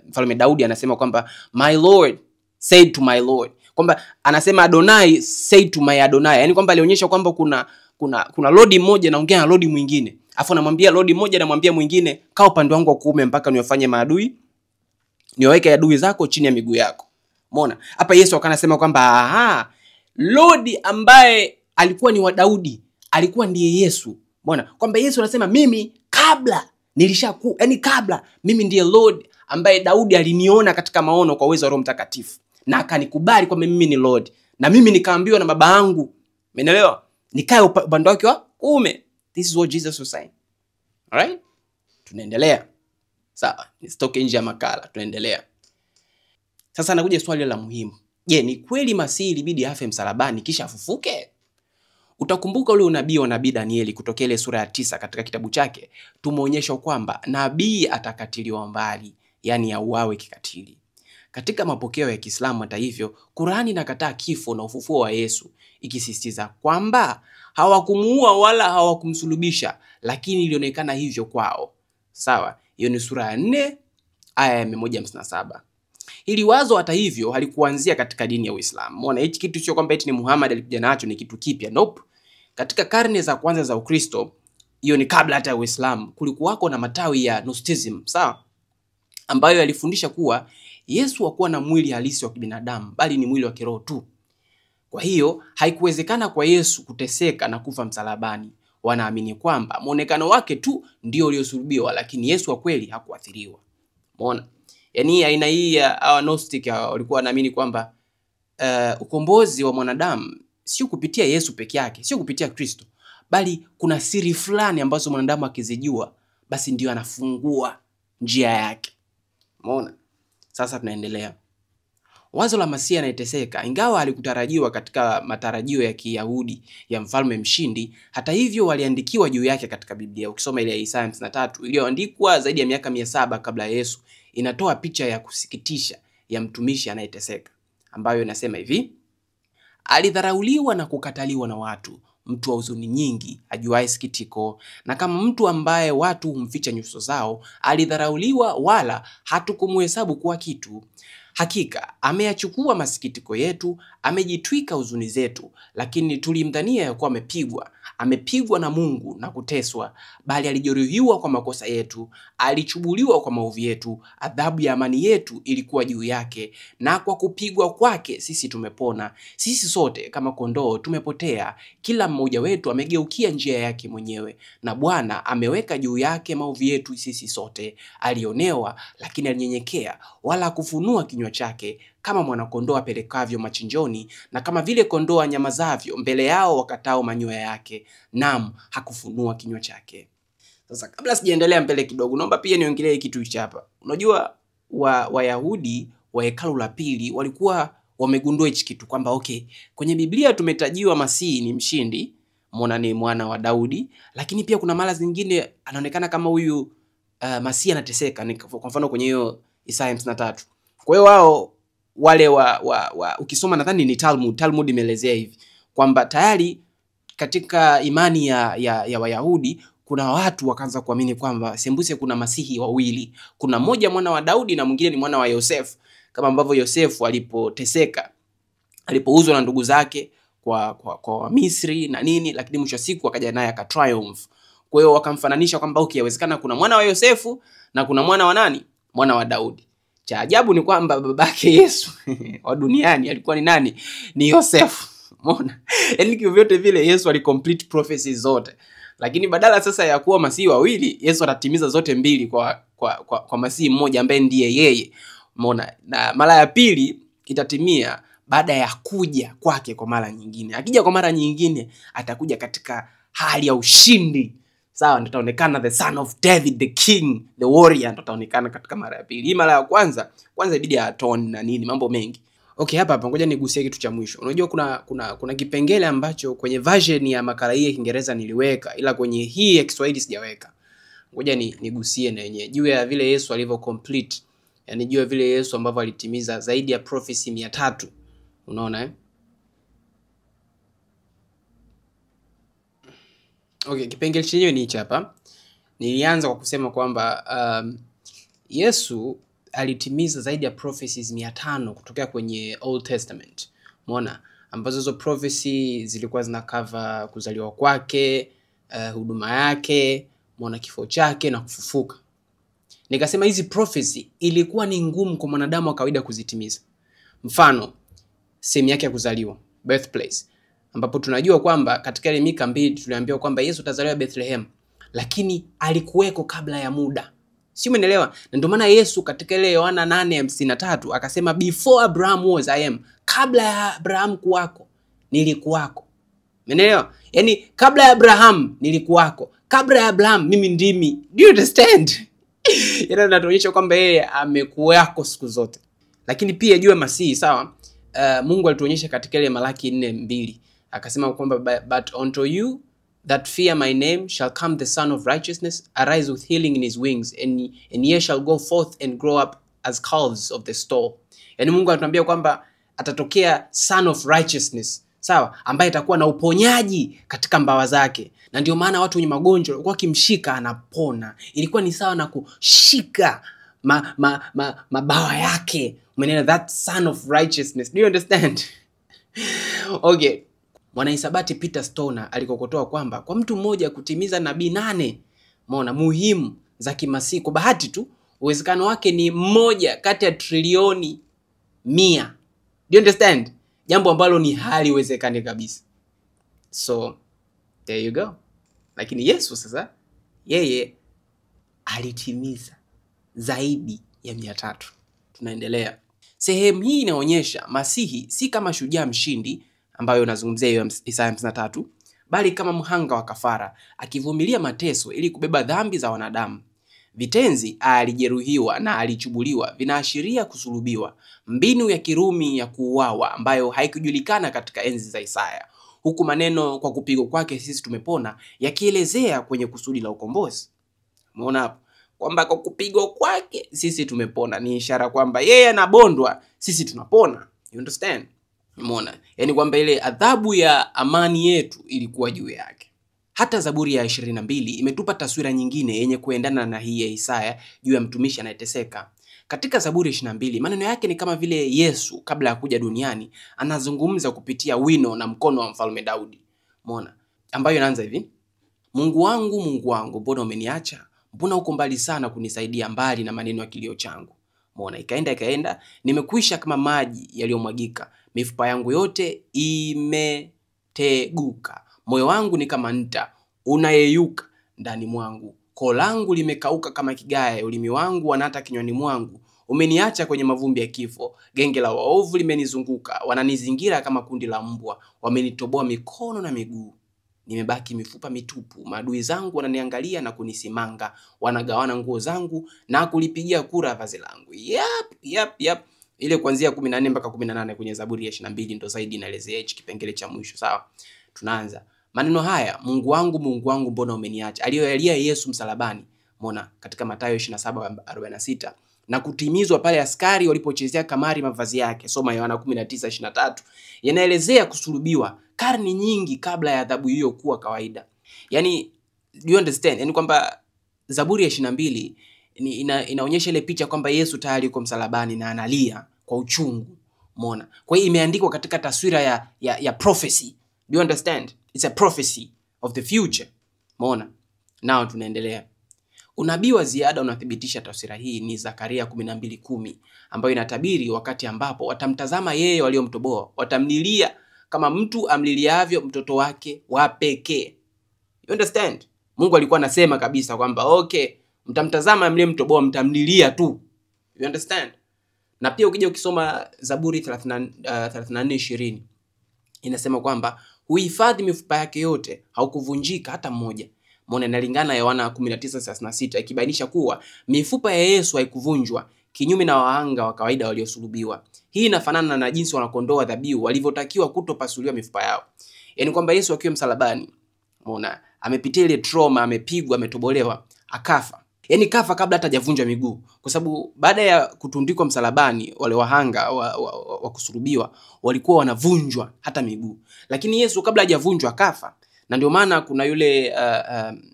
Mfalme Daudi anasema kwamba my Lord said to my Lord, kwamba anasema Adonai said to my Adonai. Yaani kwamba alionyesha kwamba kuna lord mmoja anaongea na lord mwingine, afu anamwambia lord mmoja anamwambia mwingine, kaa upande wangu wa kuume mpaka niwafanye maadui, niwaweke adui zako chini ya miguu yako. Umeona? Hapa Yesu akanasema kwamba lord ambaye alikuwa ni wa Daudi alikuwa ndiye Yesu. Umeona? Kwamba Yesu anasema mimi kabla kabla mimi ndiye Lord ambaye Daudi aliniona katika maono kwa uwezo wa Roho Mtakatifu na akanikubali kwamba mimi ni Lord, na mimi nikaambiwa na baba yangu, umeelewa, nikae upande wake wa kuume. This is what Jesus was saying. Alright? Tunaendelea. Sawa, nisitoke nje ya makala, tunaendelea. Sasa nakuja swali la muhimu. Je, ni kweli Masihi ilibidi afe msalabani kisha afufuke? Utakumbuka ule unabii wa nabii Danieli kutokea ile sura ya 9 katika kitabu chake, tumeonyeshwa kwamba nabii atakatiliwa mbali, yani auawe kikatili. Katika mapokeo ya Kiislamu hata hivyo, Qur'ani inakataa kifo na ufufuo wa Yesu, ikisisitiza kwamba hawakumuua wala hawakumsulubisha, lakini ilionekana hivyo kwao. Sawa, hiyo ni sura ya 4 aya ya 157. Hili wazo hata hivyo halikuanzia katika dini ya Uislamu. Umeona, hichi kitu sio kwamba eti ni Muhammad alikuja nacho ni kitu kipya. Nope. Katika karne za kwanza za Ukristo, hiyo ni kabla hata ya Uislamu, kulikuwako na matawi ya Gnosticism, sawa, ambayo yalifundisha kuwa Yesu hakuwa na mwili halisi wa kibinadamu, bali ni mwili wa kiroho tu. Kwa hiyo haikuwezekana kwa Yesu kuteseka na kufa msalabani. Wanaamini kwamba muonekano wake tu ndio uliosulubiwa, lakini Yesu wa kweli hakuathiriwa. Umeona? Yaani aina hii ya Gnostic walikuwa wanaamini kwamba ukombozi wa mwanadamu sio kupitia Yesu peke yake, sio kupitia Kristo, bali kuna siri fulani ambazo mwanadamu akizijua basi ndio anafungua njia yake. Umeona? Sasa tunaendelea. Wazo la Masihi anayeteseka, ingawa alikutarajiwa katika matarajio ya Kiyahudi ya mfalme mshindi, hata hivyo waliandikiwa juu yake katika Biblia. Ukisoma ile Isaya 53 iliyoandikwa zaidi ya miaka 700 kabla ya Yesu, inatoa picha ya kusikitisha ya mtumishi anayeteseka, ambayo inasema hivi: alidharauliwa na kukataliwa na watu, mtu wa huzuni nyingi, ajuaye sikitiko, na kama mtu ambaye watu humficha nyuso zao, alidharauliwa wala hatukumuhesabu kuwa kitu. Hakika ameyachukua masikitiko yetu, amejitwika huzuni zetu, lakini tulimdhania ya kuwa amepigwa na Mungu na kuteswa, bali alijeruhiwa kwa makosa yetu, alichubuliwa kwa maovu yetu, adhabu ya amani yetu ilikuwa juu yake, na kwa kupigwa kwake sisi tumepona. Sisi sote kama kondoo tumepotea, kila mmoja wetu amegeukia njia yake mwenyewe, na Bwana ameweka juu yake maovu yetu sisi sote. Alionewa lakini alinyenyekea, wala kufunua kinywa chake. kama mwanakondoo apelekavyo machinjoni, na kama vile kondoo anyamazavyo mbele yao wakatao manyoya yake, naam, hakufunua kinywa chake. Sasa kabla sijaendelea mbele kidogo, naomba pia niongelee kitu hichi hapa. Unajua Wayahudi wa hekalu la pili walikuwa wamegundua hichi kitu kwamba okay, kwenye Biblia tumetajiwa Masihi ni mshindi, muona ni mwana wa Daudi, lakini pia kuna mara zingine anaonekana kama huyu Masihi anateseka, kwa mfano kwenye hiyo Isaya 53. Kwa hiyo wao wale ukisoma nadhani ni Talmud imeelezea hivi kwamba tayari katika imani ya Wayahudi kuna watu wakaanza kuamini kwamba sembuse kuna Masihi wawili. Kuna mmoja mwana wa Daudi na mwingine ni mwana wa Yosefu. Kama ambavyo Yosefu alipoteseka, alipouzwa na ndugu zake kwa Misri na nini, lakini mwisho siku akaja naye akatriumph. Kwa hiyo wakamfananisha kwamba okay, inawezekana kuna mwana wa Yosefu na kuna mwana wa nani? Mwana wa Daudi. Cha ajabu ni kwamba babake Yesu wa duniani alikuwa ni nani? Ni Yosefu. Umeona? Yaani kivyote vile Yesu alicomplete prophecies zote. Lakini badala sasa ya kuwa Masihi wawili, Yesu atatimiza zote mbili kwa Masihi mmoja ambaye ndiye yeye. Umeona? Na mara ya pili itatimia baada ya kuja kwake kwa mara nyingine. Akija kwa mara nyingine atakuja katika hali ya ushindi. Sawa, ndio ataonekana the son of David, the king, the warrior, ndio ataonekana katika mara ya pili. Hii mara ya kwanza ibidi atone na nini, mambo mengi. Okay, hapa ngoja nigusie kitu cha mwisho. Unajua kuna kipengele ambacho kwenye version ya makala hii ya Kiingereza niliweka, ila kwenye hii ya Kiswahili sijaweka. Ngoja nigusie na yenyewe juu ya vile Yesu alivyo complete. Yaani juu ya vile Yesu ambavyo alitimiza zaidi ya prophecy 300. Unaona eh? Okay, kipengele chenyewe ni hichi hapa. Nilianza kwa kusema kwamba Yesu alitimiza zaidi ya prophecies 500 kutokea kwenye Old Testament. Umeona? Ambazo hizo prophecy zilikuwa zina cover kuzaliwa kwake, huduma yake, umeona, kifo chake na kufufuka. Nikasema hizi prophecy ilikuwa ni ngumu kwa mwanadamu wa kawaida kuzitimiza. Mfano, sehemu yake ya kuzaliwa, birthplace, ambapo tunajua kwamba katika ile Mika 2 tuliambiwa kwamba Yesu atazaliwa Bethlehem, lakini alikuweko kabla ya muda. Si umeelewa? Na ndio maana Yesu katika ile Yohana 8:53 akasema before Abraham was I am. Kabla ya Abraham kuwako, nilikuwako. Umeelewa? Yaani kabla ya Abraham nilikuwako. Kabla ya Abraham mimi ndimi. Do you understand? Yaani inatuonyesha kwamba yeye amekuwako siku zote. Lakini pia juu ya Masihi, sawa? Mungu alituonyesha katika ile Malaki 4:2. Akasema kwamba but unto you that fear my name shall come the Son of Righteousness, arise with healing in his wings, and ye shall go forth and grow up as calves of the stall. Yani Mungu anatuambia kwamba atatokea Son of Righteousness, sawa, ambaye atakuwa na uponyaji katika mbawa zake. Na ndio maana watu wenye magonjwa walikuwa kimshika anapona. Ilikuwa ni sawa na kushika mabawa yake. Umeelewa? That Son of Righteousness. Do you understand? Okay. Mwanahisabati Peter Stoner alikokotoa kwamba kwa mtu mmoja kutimiza nabii 8 muhimu za kimasihi, kwa bahati tu uwezekano wake ni 1 kati ya trilioni 100. Do you understand? Jambo ambalo ni haliwezekani kabisa. So there you go. Lakini Yesu sasa yeye alitimiza zaidi ya 300. Tunaendelea. Sehemu hii inaonyesha Masihi si kama shujaa mshindi ambayo nazungumzia hiyo Isaya 53, bali kama mhanga wa kafara akivumilia mateso ili kubeba dhambi za wanadamu. Vitenzi alijeruhiwa na alichubuliwa vinaashiria kusulubiwa, mbinu ya Kirumi ya kuuawa ambayo haikujulikana katika enzi za Isaya, huku maneno kwa kupigwa kwake sisi tumepona yakielezea kwenye kusudi la ukombozi. Umeona hapo kwamba kwa kupigwa kwake sisi tumepona ni ishara kwamba yeye anabondwa, sisi tunapona. You understand? Umeona? Yaani kwamba ile adhabu ya amani yetu ilikuwa juu yake. Hata Zaburi ya 22 imetupa taswira nyingine yenye kuendana na hii ya Isaya juu ya mtumishi anayeteseka. Katika Zaburi 22 maneno yake ni kama vile Yesu kabla ya kuja duniani anazungumza kupitia wino na mkono wa Mfalme Daudi. Umeona? Ambayo inaanza hivi: Mungu wangu, mbona umeniacha? Mbona uko mbali sana kunisaidia, mbali na maneno ya kilio changu? Umeona? Ikaenda, nimekwisha kama maji yaliyomwagika, mifupa yangu yote imeteguka. Moyo wangu ni kama nta unayeyuka ndani mwangu. Koo langu limekauka kama kigae, ulimi wangu wanata kinywani mwangu. Umeniacha kwenye mavumbi ya kifo. Genge la waovu limenizunguka, wananizingira kama kundi la mbwa. Wamenitoboa mikono na miguu. Nimebaki mifupa mitupu. Maadui zangu wananiangalia na kunisimanga. Wanagawana nguo zangu na kulipigia kura vazi langu. Yap. Ile kuanzia 14 mpaka 18 kwenye Zaburi ya 22 ndo zaidi inaelezea hichi kipengele cha mwisho, sawa? Tunaanza. Maneno haya, Mungu wangu mbona umeniacha, aliyoyalia Yesu msalabani, umeona, katika Mathayo 27:46, na kutimizwa pale askari walipochezea kamari mavazi yake, soma Yohana 19:23, yanaelezea kusulubiwa karne nyingi kabla ya adhabu hiyo kuwa kawaida. Yani, do you understand? Yani kwamba Zaburi ya 22 inaonyesha ile picha kwamba Yesu tayari yuko msalabani na analia kwa uchungu, umeona. Kwa hiyo imeandikwa katika taswira ya prophecy. Do you understand? It's a prophecy of the future. Umeona? Nao tunaendelea. Unabii wa ziada unathibitisha taswira hii ni Zakaria 12:10, ambayo inatabiri wakati ambapo watamtazama yeye waliomtoboa, watamlilia kama mtu amliliavyo mtoto wake wa pekee. You understand? Mungu alikuwa anasema kabisa kwamba okay, mtamtazama mliyemtoboa, mtamlilia tu. You understand? Na pia ukija ukisoma Zaburi 34:20 inasema kwamba huhifadhi mifupa yake yote, haukuvunjika hata mmoja. Umeona, inalingana na Yohana 19:36, ikibainisha kuwa mifupa ya Yesu haikuvunjwa, kinyume na wahanga wa kawaida waliosulubiwa. Hii inafanana na jinsi wanakondoa dhabihu walivyotakiwa kutopasuliwa mifupa yao. Yaani kwamba Yesu akiwa msalabani, umeona, amepitia ile trauma, amepigwa, ametobolewa, akafa. Yaani kafa kabla hata hajavunjwa miguu, kwa sababu baada ya kutundikwa msalabani wale wahanga wa kusulubiwa walikuwa wanavunjwa hata miguu. Lakini Yesu kabla hajavunjwa kafa. Na ndio maana kuna yule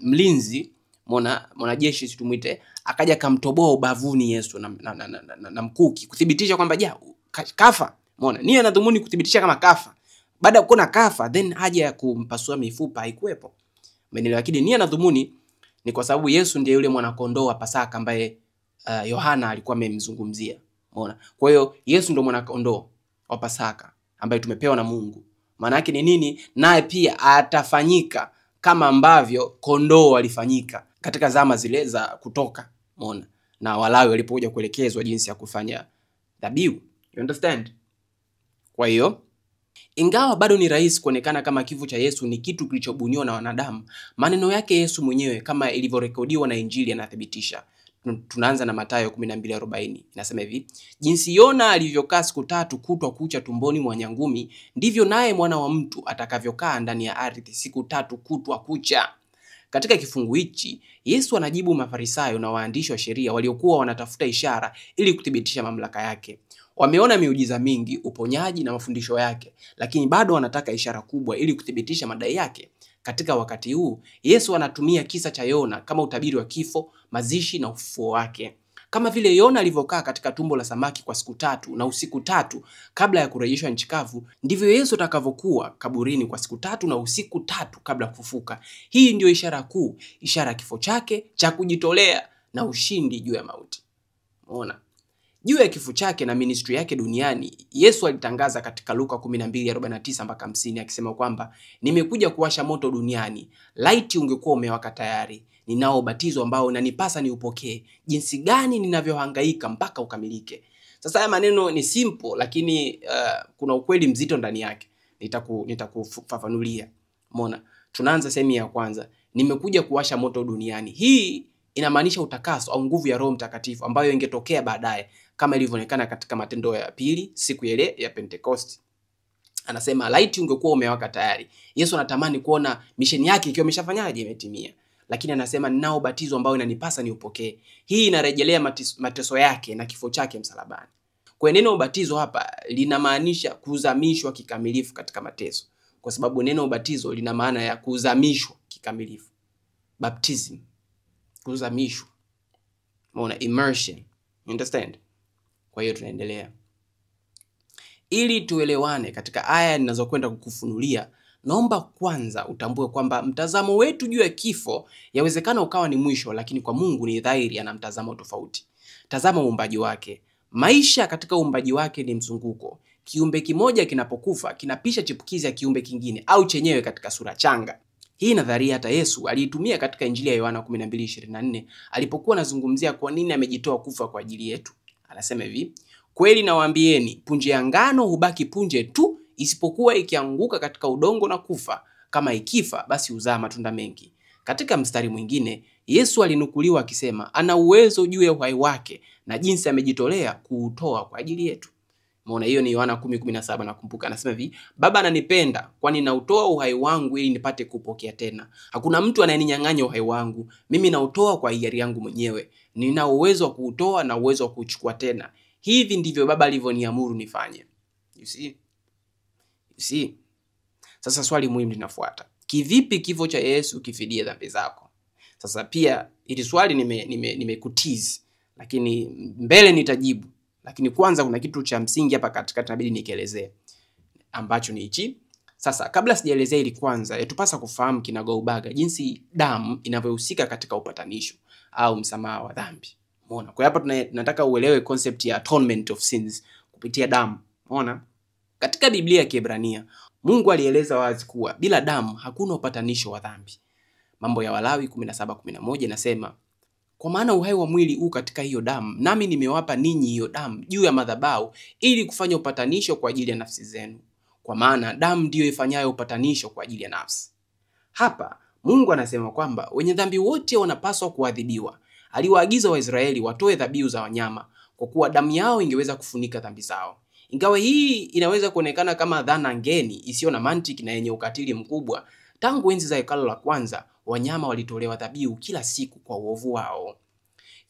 mlinzi, mwanajeshi situmuite, akaja kamtoboa ubavuni Yesu na mkuki kuthibitisha kwamba kafa. Umeona? Nia na dhumuni kuthibitisha kama kafa. Baada ya kuona kafa, then haja ya kumpasua mifupa haikuwepo. Umeelewa? Lakini nia na dhumuni ni kwa sababu Yesu ndiye yule mwana kondoo wa Pasaka ambaye Yohana alikuwa amemzungumzia. Umeona? Kwa hiyo Yesu ndio mwana kondoo wa Pasaka ambaye tumepewa na Mungu. Maana yake ni nini? Naye pia atafanyika kama ambavyo kondoo walifanyika katika zama zile za Kutoka. Umeona? Na Walawi walipokuja kuelekezwa jinsi ya kufanya dhabihu. You understand? Kwa hiyo ingawa bado ni rahisi kuonekana kama kifo cha Yesu ni kitu kilichobuniwa na wanadamu, maneno yake Yesu mwenyewe kama ilivyorekodiwa na Injili yanathibitisha. Tunaanza na Mathayo 12:40. Inasema hivi: jinsi Yona alivyokaa siku 3 kutwa kucha tumboni mwa nyangumi, ndivyo naye Mwana wa Mtu atakavyokaa ndani ya ardhi siku 3 kutwa kucha. Katika kifungu hichi, Yesu anajibu Mafarisayo na waandishi wa sheria waliokuwa wanatafuta ishara ili kuthibitisha mamlaka yake. Wameona miujiza mingi, uponyaji na mafundisho yake, lakini bado wanataka ishara kubwa ili kuthibitisha madai yake. Katika wakati huu, Yesu anatumia kisa cha Yona kama utabiri wa kifo, mazishi na ufufuo wake. Kama vile Yona alivyokaa katika tumbo la samaki kwa siku 3 na usiku 3 kabla ya kurejeshwa nchi kavu, ndivyo Yesu atakavyokuwa kaburini kwa siku 3 na usiku 3 kabla ya kufufuka. Hii ndio ishara kuu, ishara ya kifo chake cha kujitolea na ushindi juu ya mauti. Umeona? Juu ya kifo chake na ministry yake duniani, Yesu alitangaza katika Luka 12:49 mpaka 50 akisema kwamba nimekuja kuwasha moto duniani, laiti ungekuwa umewaka tayari. Ninao ubatizo ambao unanipasa niupokee, jinsi gani ninavyohangaika mpaka ukamilike. Sasa haya maneno ni simple, lakini kuna ukweli mzito ndani yake. Nitakufafanulia. Umeona? Tunaanza sehemu ya kwanza. Nimekuja kuwasha moto duniani. Hii inamaanisha utakaso au nguvu ya Roho Mtakatifu ambayo ingetokea baadaye kama ilivyoonekana katika Matendo ya Pili siku ile ya Pentecost. Anasema laiti ungekuwa umewaka tayari. Yesu anatamani kuona misheni yake ikiwa imeshafanyaje, imetimia. Lakini anasema ninao ubatizo ambao inanipasa niupokee. Hii inarejelea mateso yake na kifo chake msalabani. Kwa neno ubatizo hapa linamaanisha kuzamishwa kikamilifu katika mateso. Kwa sababu neno ubatizo lina maana ya kuzamishwa kikamilifu. Baptism. Kuzamishwa. Umeona? Immersion. You understand? Kwa hiyo tunaendelea. Ili tuelewane katika aya ninazokwenda kukufunulia, naomba kwanza utambue kwamba mtazamo wetu juu ya kifo yawezekana ukawa ni mwisho, lakini kwa Mungu ni dhahiri ana mtazamo tofauti. Tazama uumbaji wake. Maisha katika uumbaji wake ni mzunguko. Kiumbe kimoja kinapokufa kinapisha chipukizi ya kiumbe kingine au chenyewe katika sura changa. Hii nadharia hata Yesu aliitumia katika Injili ya Yohana 12:24 alipokuwa anazungumzia kwa nini amejitoa kufa kwa ajili yetu. Anasema hivi, kweli nawaambieni, punje ya ngano hubaki punje tu, isipokuwa ikianguka katika udongo na kufa. Kama ikifa, basi huzaa matunda mengi. Katika mstari mwingine, Yesu alinukuliwa akisema ana uwezo juu ya uhai wake na jinsi amejitolea kuutoa kwa ajili yetu. Umeona, hiyo ni Yohana 10:17 nakumbuka. Anasema hivi, Baba ananipenda kwani nautoa uhai wangu ili nipate kupokea tena. Hakuna mtu anayeninyang'anya uhai wangu, mimi nautoa kwa hiari yangu mwenyewe. Nina uwezo wa kuutoa na uwezo wa kuchukua tena. Hivi ndivyo Baba alivyoniamuru nifanye. You see? Sasa swali muhimu linafuata. Kivipi kifo cha Yesu kifidie dhambi zako? Sasa pia hili swali nimekutizi, lakini mbele nitajibu. Lakini kwanza kuna kitu cha msingi hapa katikati inabidi nikielezee, ambacho ni hichi. Sasa kabla sijaelezea hili, kwanza yatupasa kufahamu kinagaubaga jinsi damu inavyohusika katika upatanisho au msamaha wa dhambi. Umeona? Kwa hapa tunataka uelewe concept ya atonement of sins kupitia damu. Umeona? Katika Biblia ya Kiebrania, Mungu alieleza wazi kuwa bila damu hakuna upatanisho wa dhambi. Mambo ya Walawi 17:11 inasema, kwa maana uhai wa mwili u katika hiyo damu, nami nimewapa ninyi hiyo damu juu ya madhabahu ili kufanya upatanisho kwa ajili ya nafsi zenu. Kwa maana damu ndiyo ifanyayo upatanisho kwa ajili ya nafsi. Hapa Mungu anasema kwamba wenye dhambi wote wanapaswa kuadhibiwa. Aliwaagiza Waisraeli watoe dhabihu za wanyama kwa kuwa damu yao ingeweza kufunika dhambi zao. Ingawa hii inaweza kuonekana kama dhana ngeni isiyo na mantiki na yenye ukatili mkubwa, tangu enzi za hekalu la kwanza wanyama walitolewa dhabihu kila siku kwa uovu wao.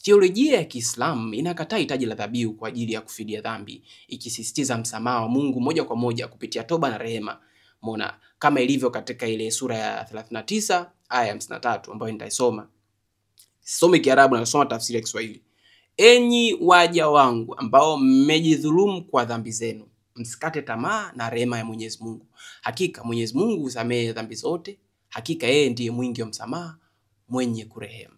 Theolojia ya Kiislamu inakataa hitaji la dhabihu kwa ajili ya kufidia dhambi, ikisisitiza msamaha wa Mungu moja kwa moja kupitia toba na rehema. Umeona, kama ilivyo katika ile sura ya 39 aya ya 53 ambayo nitaisoma. Sisome Kiarabu na nasoma tafsiri ya Kiswahili. Enyi waja wangu ambao mmejidhulumu kwa dhambi zenu, msikate tamaa na rehema ya Mwenyezi Mungu. Hakika Mwenyezi Mungu husamehe dhambi zote. Hakika yeye ndiye mwingi wa msamaha, mwenye kurehemu.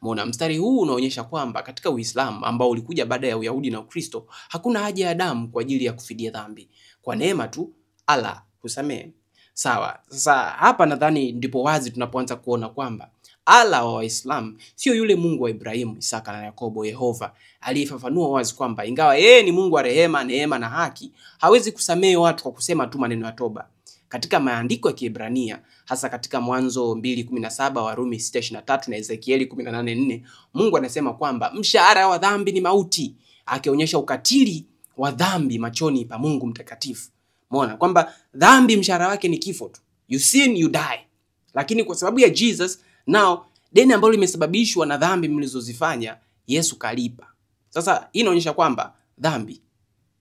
Umeona, mstari huu unaonyesha kwamba katika Uislamu ambao ulikuja baada ya Uyahudi na Ukristo, hakuna haja ya damu kwa ajili ya kufidia dhambi. Kwa neema tu Allah husamehe. Sawa. Sasa hapa nadhani ndipo wazi tunapoanza kuona kwamba Allah wa Waislamu sio yule Mungu wa Ibrahimu, Isaka na Yakobo, Yehova, aliyefafanua wazi kwamba ingawa yeye ni Mungu wa rehema, neema na haki, hawezi kusamehe watu kwa kusema tu maneno ya toba. Katika maandiko ya Kiebrania, hasa katika Mwanzo 2:17, Warumi 6:23 na Ezekieli 18:4, Mungu anasema kwamba mshahara wa dhambi ni mauti, akionyesha ukatili wa dhambi machoni pa Mungu mtakatifu. Umeona kwamba dhambi mshahara wake ni kifo tu. You sin, you die. Lakini kwa sababu ya Jesus, now deni ambalo limesababishwa na dhambi mlizozifanya, Yesu kalipa. Sasa hii inaonyesha kwamba dhambi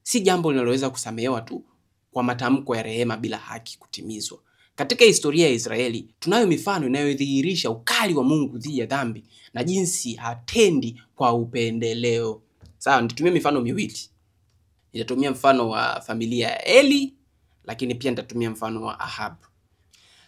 si jambo linaloweza kusamehewa tu kwa matamko ya rehema bila haki kutimizwa. Katika historia ya Israeli, tunayo mifano inayodhihirisha ukali wa Mungu dhidi ya dhambi na jinsi hatendi kwa upendeleo. Sawa, nitatumia mifano miwili. Nitatumia mfano wa familia ya Eli, lakini pia nitatumia mfano wa Ahab.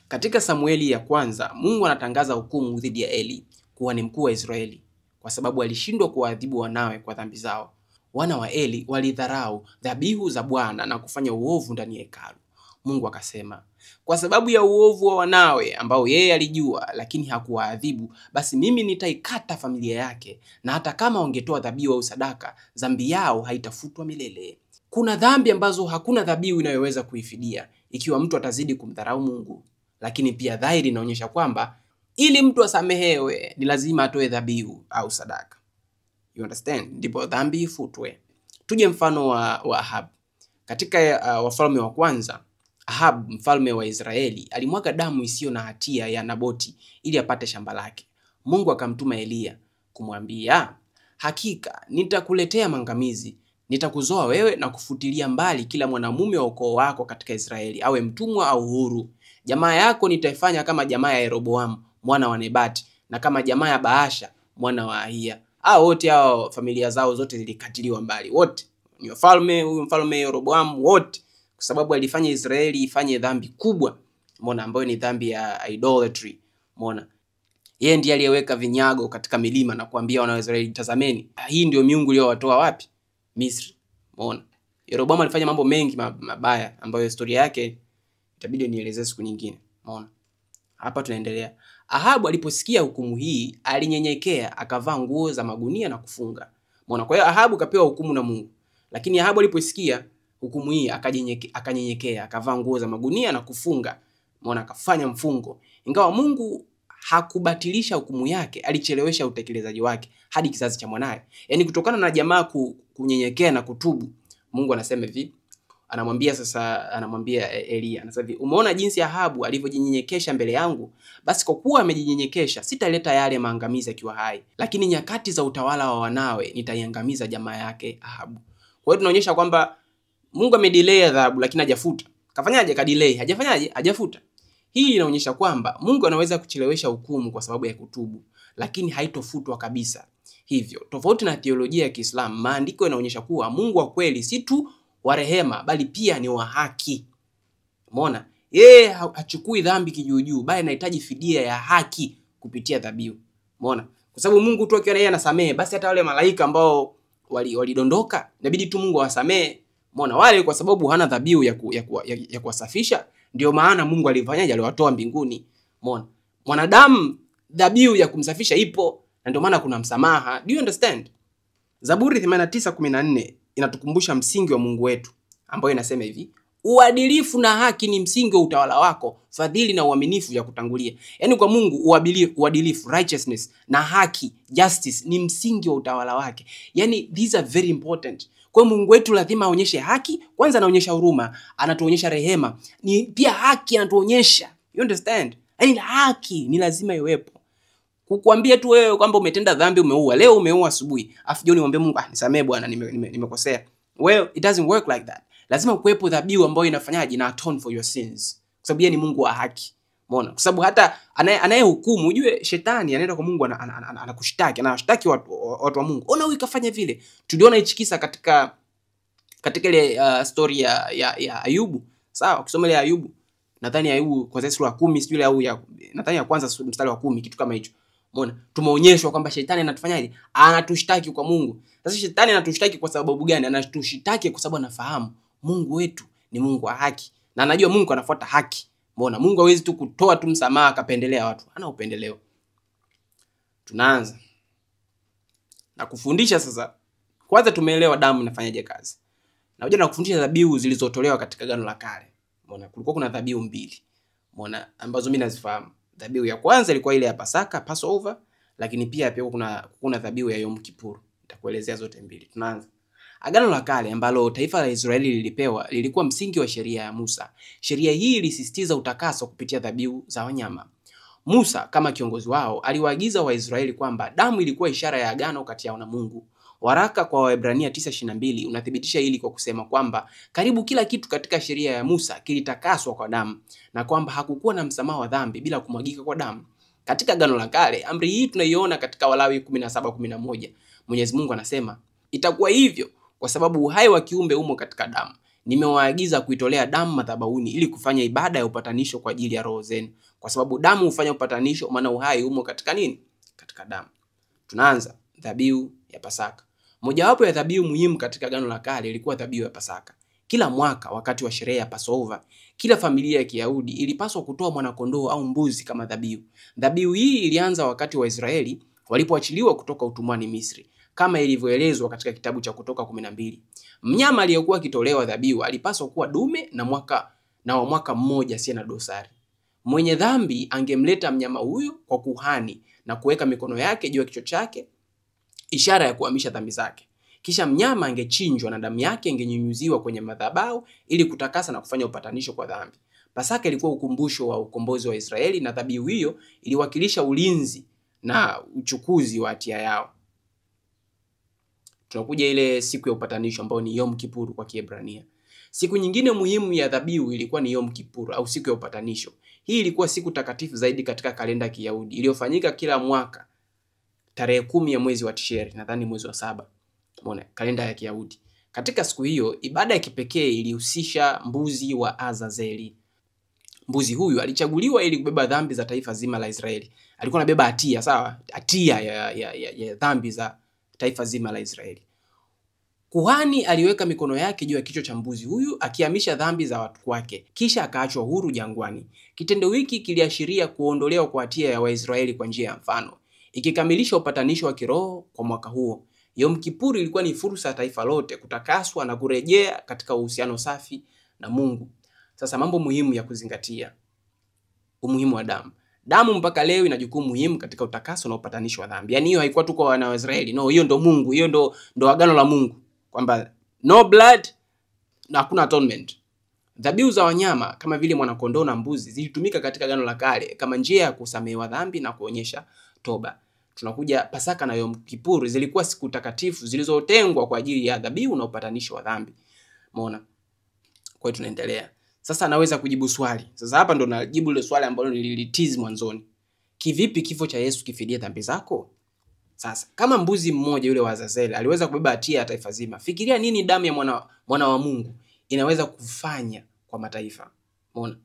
Katika Samueli ya kwanza, Mungu anatangaza hukumu dhidi ya Eli, kuhani mkuu wa Israeli, kwa sababu alishindwa kuadhibu wanawe kwa dhambi zao. Wana wa Eli walidharau dhabihu za Bwana na kufanya uovu ndani ya hekalu. Mungu akasema, kwa sababu ya uovu wa wanawe ambao yeye alijua lakini hakuwaadhibu, basi mimi nitaikata familia yake, na hata kama wangetoa dhabihu au sadaka, dhambi yao haitafutwa milele. Kuna dhambi ambazo hakuna dhabihu inayoweza kuifidia ikiwa mtu atazidi kumdharau Mungu. Lakini pia dhahiri inaonyesha kwamba ili mtu asamehewe ni lazima atoe dhabihu au sadaka. You understand? Ndipo dhambi ifutwe. Tuje mfano wa Ahab. Katika Wafalme wa kwanza, Ahab mfalme wa Israeli alimwaga damu isiyo na hatia ya Naboti ili apate shamba lake. Mungu akamtuma Eliya kumwambia, hakika nitakuletea mangamizi, nitakuzoa wewe na kufutilia mbali kila mwanamume wa ukoo wako katika Israeli, awe mtumwa au huru. Jamaa yako nitaifanya kama jamaa ya Yeroboamu mwana wa Nebati, na kama jamaa ya Baasha mwana wa Ahia. Wote hao familia zao zote zilikatiliwa mbali. Wote ni wafalme, huyu mfalme Yeroboamu, wote kwa sababu alifanya Israeli ifanye dhambi kubwa, umeona, ambayo ni dhambi ya idolatry. Umeona, yeye ndiye aliyeweka vinyago katika milima na kuambia wana wa Israeli, tazameni, hii ndio miungu iliyowatoa wapi? Misri. Umeona, Yeroboamu alifanya mambo mengi mabaya ambayo historia yake itabidi nielezee siku nyingine. Umeona, hapa tunaendelea. Ahabu aliposikia hukumu hii alinyenyekea, akavaa nguo za magunia na kufunga. Umeona? Kwa hiyo Ahabu kapewa hukumu na Mungu. Lakini Ahabu alipoisikia hukumu hii akanyenyekea, akavaa nguo za magunia na kufunga. Umeona? Akafanya mfungo. Ingawa Mungu hakubatilisha hukumu yake, alichelewesha utekelezaji wake hadi kizazi cha mwanae. Yaani kutokana na jamaa kunyenyekea na kutubu, Mungu anasema hivi, anamwambia Elia, anasema hivi, umeona jinsi Ahabu alivyojinyenyekesha mbele yangu? Basi kwa kuwa amejinyenyekesha, sitaleta yale maangamizi akiwa hai, lakini nyakati za utawala wa wanawe nitaiangamiza jamaa yake Ahabu. Kwa hiyo tunaonyesha kwamba Mungu amedelay adhabu lakini hajafuta. Kafanyaje? Kadelay. Hajafanyaje? Hajafuta. Hii inaonyesha kwamba Mungu anaweza kuchelewesha hukumu kwa sababu ya kutubu, lakini haitofutwa kabisa. Hivyo, tofauti na teolojia ya Kiislamu, maandiko yanaonyesha kuwa Mungu wa kweli si tu wa rehema bali pia ni wa haki. Umeona? Yeye hachukui dhambi kijuujuu, bali anahitaji fidia ya haki kupitia dhabihu. Umeona? Kwa sababu Mungu tu akiwa yeye anasamehe, basi hata wale malaika ambao walidondoka inabidi tu Mungu awasamehe. Umeona? Wale kwa sababu hana dhabihu ya kuwasafisha, ndio maana Mungu alifanyaje? Aliwatoa mbinguni. Umeona? Mwanadamu dhabihu ya kumsafisha ipo, na ndio maana kuna msamaha. Do you understand? Zaburi 89:14 inatukumbusha msingi wa Mungu wetu, ambayo inasema hivi, uadilifu na haki ni msingi wa utawala wako, fadhili na uaminifu ya kutangulia. Yaani kwa Mungu uadilifu, righteousness, na haki, justice, ni msingi wa utawala wake. Yaani these are very important. Kwa Mungu wetu lazima aonyeshe haki, kwanza anaonyesha huruma, anatuonyesha rehema, ni pia haki anatuonyesha. You understand? Yaani haki ni lazima iwepo. Kukuambia tu wewe kwamba umetenda dhambi, umeua, leo umeua asubuhi, afu jioni umwambie Mungu, nisamee Bwana, nimekosea. Well, it doesn't work like that. Lazima kuwepo dhabihu ambayo inafanyaje? Na atone for your sins. Kwa sababu yeye ni Mungu wa haki. Umeona? Kwa sababu hata anayehukumu, ujue shetani anaenda kwa Mungu anakushtaki, anawashtaki watu wa Mungu. Ona huyu kafanya vile. Tuliona hichi kisa katika ile story ya Ayubu. Sawa, ukisoma ile Ayubu, nadhani Ayubu kwanza sura ya 10 sijui ile au nadhani ya kwanza mstari wa 10 kitu kama hicho. Umeona? Tumeonyeshwa kwamba shetani anatufanyaje? Anatushtaki kwa Mungu. Sasa shetani anatushtaki kwa sababu gani? Anatushtaki kwa sababu anafahamu Mungu wetu ni Mungu wa haki. Na anajua Mungu anafuata haki. Umeona? Mungu hawezi tu kutoa tu msamaha akapendelea watu. Hana upendeleo. Tunaanza na kufundisha sasa. Kwanza tumeelewa damu inafanyaje kazi. Na hoja na kufundisha dhabihu zilizotolewa katika Agano la Kale. Umeona? Kulikuwa kuna dhabihu mbili. Umeona? Ambazo mimi nazifahamu. Dhabihu ya kwanza ilikuwa ile ya Pasaka, Passover, lakini pia kuna dhabihu ya Yom Kippur. Nitakuelezea zote mbili. Tunaanza. Agano la Kale ambalo taifa la Israeli lilipewa lilikuwa msingi wa sheria ya Musa. Sheria hii ilisisitiza utakaso kupitia dhabihu za wanyama. Musa kama kiongozi wao aliwaagiza Waisraeli kwamba damu ilikuwa ishara ya agano kati yao na Mungu. Waraka kwa Waebrania 9:22 unathibitisha hili kwa kusema kwamba karibu kila kitu katika sheria ya Musa kilitakaswa kwa damu, na kwamba hakukuwa na msamaha wa dhambi bila kumwagika kwa damu. Katika Agano la Kale, amri hii tunaiona katika Walawi 17:11. Mwenyezi Mungu anasema, itakuwa hivyo kwa sababu uhai wa kiumbe umo katika damu. Nimewaagiza kuitolea damu madhabahuni ili kufanya ibada ya upatanisho kwa ajili ya roho zenu. Kwa sababu damu hufanya upatanisho, maana uhai umo katika nini? Katika damu. Tunaanza dhabihu ya Pasaka. Mojawapo ya dhabihu muhimu katika Agano la Kale ilikuwa dhabihu ya Pasaka. Kila mwaka wakati wa sherehe ya Passover, kila familia ya Kiyahudi ilipaswa kutoa mwana-kondoo au mbuzi kama dhabihu. Dhabihu hii ilianza wakati wa Israeli walipoachiliwa kutoka utumwani Misri, kama ilivyoelezwa katika kitabu cha Kutoka 12. Mnyama aliyekuwa akitolewa dhabihu alipaswa kuwa dume na wa mwaka mmoja asiye na dosari. Mwenye dhambi angemleta mnyama huyo kwa kuhani na kuweka mikono yake juu ya kichwa chake, ishara ya kuhamisha dhambi zake. Kisha mnyama angechinjwa na damu yake ingenyunyuziwa kwenye madhabahu ili kutakasa na kufanya upatanisho kwa dhambi. Pasaka ilikuwa ukumbusho wa ukombozi wa Israeli, na dhabihu hiyo iliwakilisha ulinzi na uchukuzi wa hatia yao. Tunakuja ile siku ya upatanisho ambayo ni Yom Kippur kwa Kiebrania. Siku nyingine muhimu ya dhabihu ilikuwa ni Yom Kippur au siku ya upatanisho. Hii ilikuwa siku takatifu zaidi katika kalenda ya Kiyahudi, iliyofanyika kila mwaka tarehe 10 ya mwezi wa Tishri, nadhani mwezi wa 7. Umeona? Kalenda ya Kiyahudi. Katika siku hiyo, ibada ya kipekee ilihusisha mbuzi wa Azazeli. Mbuzi huyu alichaguliwa ili kubeba dhambi za taifa zima la Israeli. Alikuwa anabeba hatia, sawa? Hatia ya dhambi za taifa zima la Israeli. Kuhani aliweka mikono yake juu ya kichwa cha mbuzi huyu akihamisha dhambi za watu wake, kisha akaachwa huru jangwani. Kitendo hiki kiliashiria kuondolewa kwa hatia ya Waisraeli kwa njia ya mfano, ikikamilisha upatanisho wa kiroho kwa mwaka huo. Yom Kippur ilikuwa ni fursa ya taifa lote kutakaswa na kurejea katika uhusiano safi na Mungu. Sasa mambo muhimu ya kuzingatia. Umuhimu wa damu. Damu mpaka leo ina jukumu muhimu katika utakaso na upatanisho wa dhambi. Yaani hiyo haikuwa tu kwa wana wa Israeli. No, hiyo ndo Mungu. Hiyo ndo agano la Mungu. Kwamba no blood na hakuna atonement. Dhabihu za wanyama kama vile mwana-kondoo na mbuzi zilitumika katika agano la kale kama njia ya kusamehewa dhambi na kuonyesha toba. Tunakuja Pasaka na Yom Kippur zilikuwa siku takatifu zilizotengwa kwa ajili ya dhabihu na upatanisho wa dhambi. Umeona? Kwa hiyo tunaendelea. Sasa naweza kujibu swali. Sasa hapa ndo najibu ile swali ambalo nililitizi mwanzoni. Kivipi kifo cha Yesu kifidia dhambi zako? Sasa kama mbuzi mmoja yule wa Azazeli aliweza kubeba hatia ya taifa zima, fikiria nini damu ya mwana wa Mungu inaweza kufanya kwa mataifa. Umeona?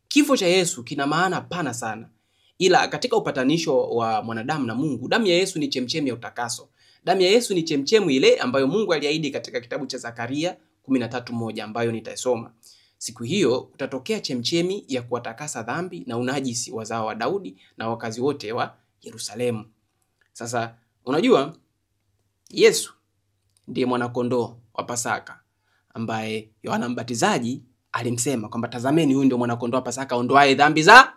Kifo cha Yesu kina maana pana sana. Ila katika upatanisho wa mwanadamu na Mungu, damu ya Yesu ni chemchemi ya utakaso. Damu ya Yesu ni chemchemu ile ambayo Mungu aliahidi katika kitabu cha Zakaria 13:1 ambayo nitaisoma. Siku hiyo utatokea chemchemi ya kuwatakasa dhambi na unajisi wazao wa Daudi na wakazi wote wa Yerusalemu. Sasa unajua Yesu ndiye mwana-kondoo wa Pasaka ambaye Yohana Mbatizaji alimsema kwamba tazameni, huyu ndio mwana-kondoo wa Pasaka aondoaye dhambi za,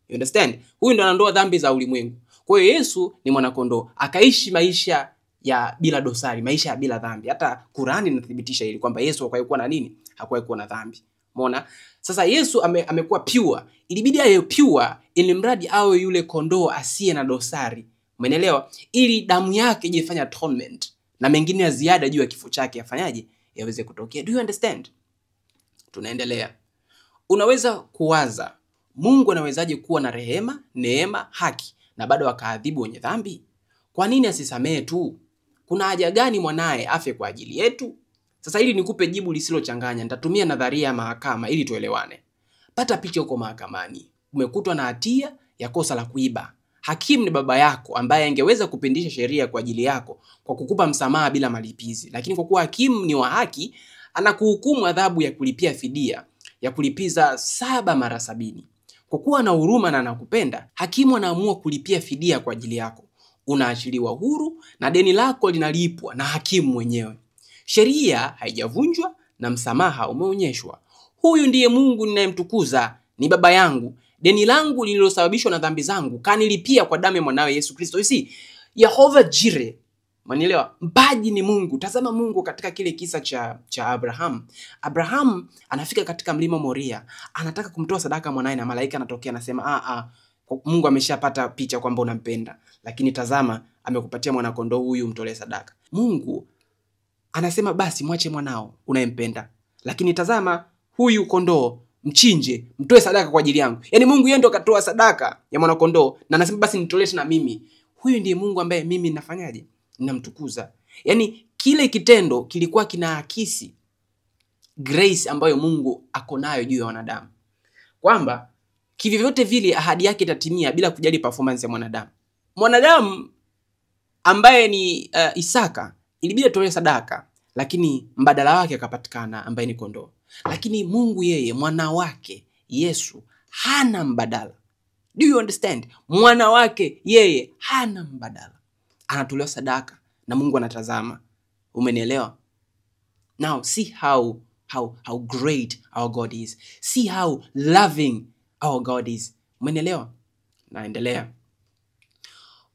you understand? Huyu ndio anaondoa dhambi za ulimwengu. Kwa hiyo Yesu ni mwana-kondoo, akaishi maisha ya bila dosari, maisha ya bila dhambi. Hata Qur'ani inathibitisha hili kwamba Yesu hakuwahi kuwa na nini? Hakuwahi kuwa na dhambi. Umeona? Sasa Yesu amekuwa pure. Ilibidi awe pure ili mradi awe yule kondoo asiye na dosari. Umeelewa? Ili damu yake ijifanye atonement na mengine ya ziada juu ya kifo chake yafanyaje? Yaweze kutokea. Do you understand? Tunaendelea. Unaweza kuwaza, Mungu anawezaje kuwa na rehema, neema, haki na bado akaadhibu wenye dhambi? Kwa nini asisamehe tu? Kuna haja gani mwanae afe kwa ajili yetu? Sasa ili nikupe jibu lisilochanganya, nitatumia nadharia ya mahakama ili tuelewane. Pata picha huko mahakamani. Umekutwa na hatia ya kosa la kuiba. Hakimu ni baba yako ambaye angeweza kupindisha sheria kwa ajili yako kwa kukupa msamaha bila malipizi. Lakini kwa kuwa hakimu ni wa haki, anakuhukumu adhabu ya kulipia fidia, ya kulipiza 7 mara 70. Kwa kuwa ana huruma na anakupenda, hakimu anaamua kulipia fidia kwa ajili yako. Unaachiliwa huru na deni lako linalipwa na hakimu mwenyewe. Sheria haijavunjwa na msamaha umeonyeshwa. Huyu ndiye Mungu ninayemtukuza, ni baba yangu. Deni langu lililosababishwa na dhambi zangu kanilipia kwa damu ya mwanawe Yesu Kristo. You see, Jehovah Jireh, manielewa? Mpaji ni Mungu. Tazama Mungu katika kile kisa cha Abraham. Abraham anafika katika mlima Moria, anataka kumtoa sadaka mwanae na malaika anatokea anasema Mungu ameshapata picha kwamba unampenda, lakini tazama amekupatia mwana kondoo huyu umtolee sadaka. Mungu anasema basi mwache mwanao unayempenda, lakini tazama huyu kondoo mchinje, mtoe sadaka kwa ajili yangu. Yaani Mungu yeye ndo akatoa sadaka ya mwana kondoo na anasema basi nitolee na mimi. Huyu ndiye Mungu ambaye mimi ninafanyaje? Ninamtukuza. Yaani kile kitendo kilikuwa kinaakisi grace ambayo Mungu ako nayo juu ya wanadamu. Kwamba kivyovyote vile ahadi yake itatimia bila kujali performance ya mwanadamu. Mwanadamu ambaye ni Isaka ilibidi atoe sadaka, lakini mbadala wake akapatikana ambaye ni kondoo. Lakini Mungu yeye, mwana wake Yesu hana mbadala. Do you understand? Mwana wake yeye hana mbadala. Anatolewa sadaka na Mungu anatazama. Umenielewa? Now see how great our God is. See how loving our God is. Umenielewa? Naendelea.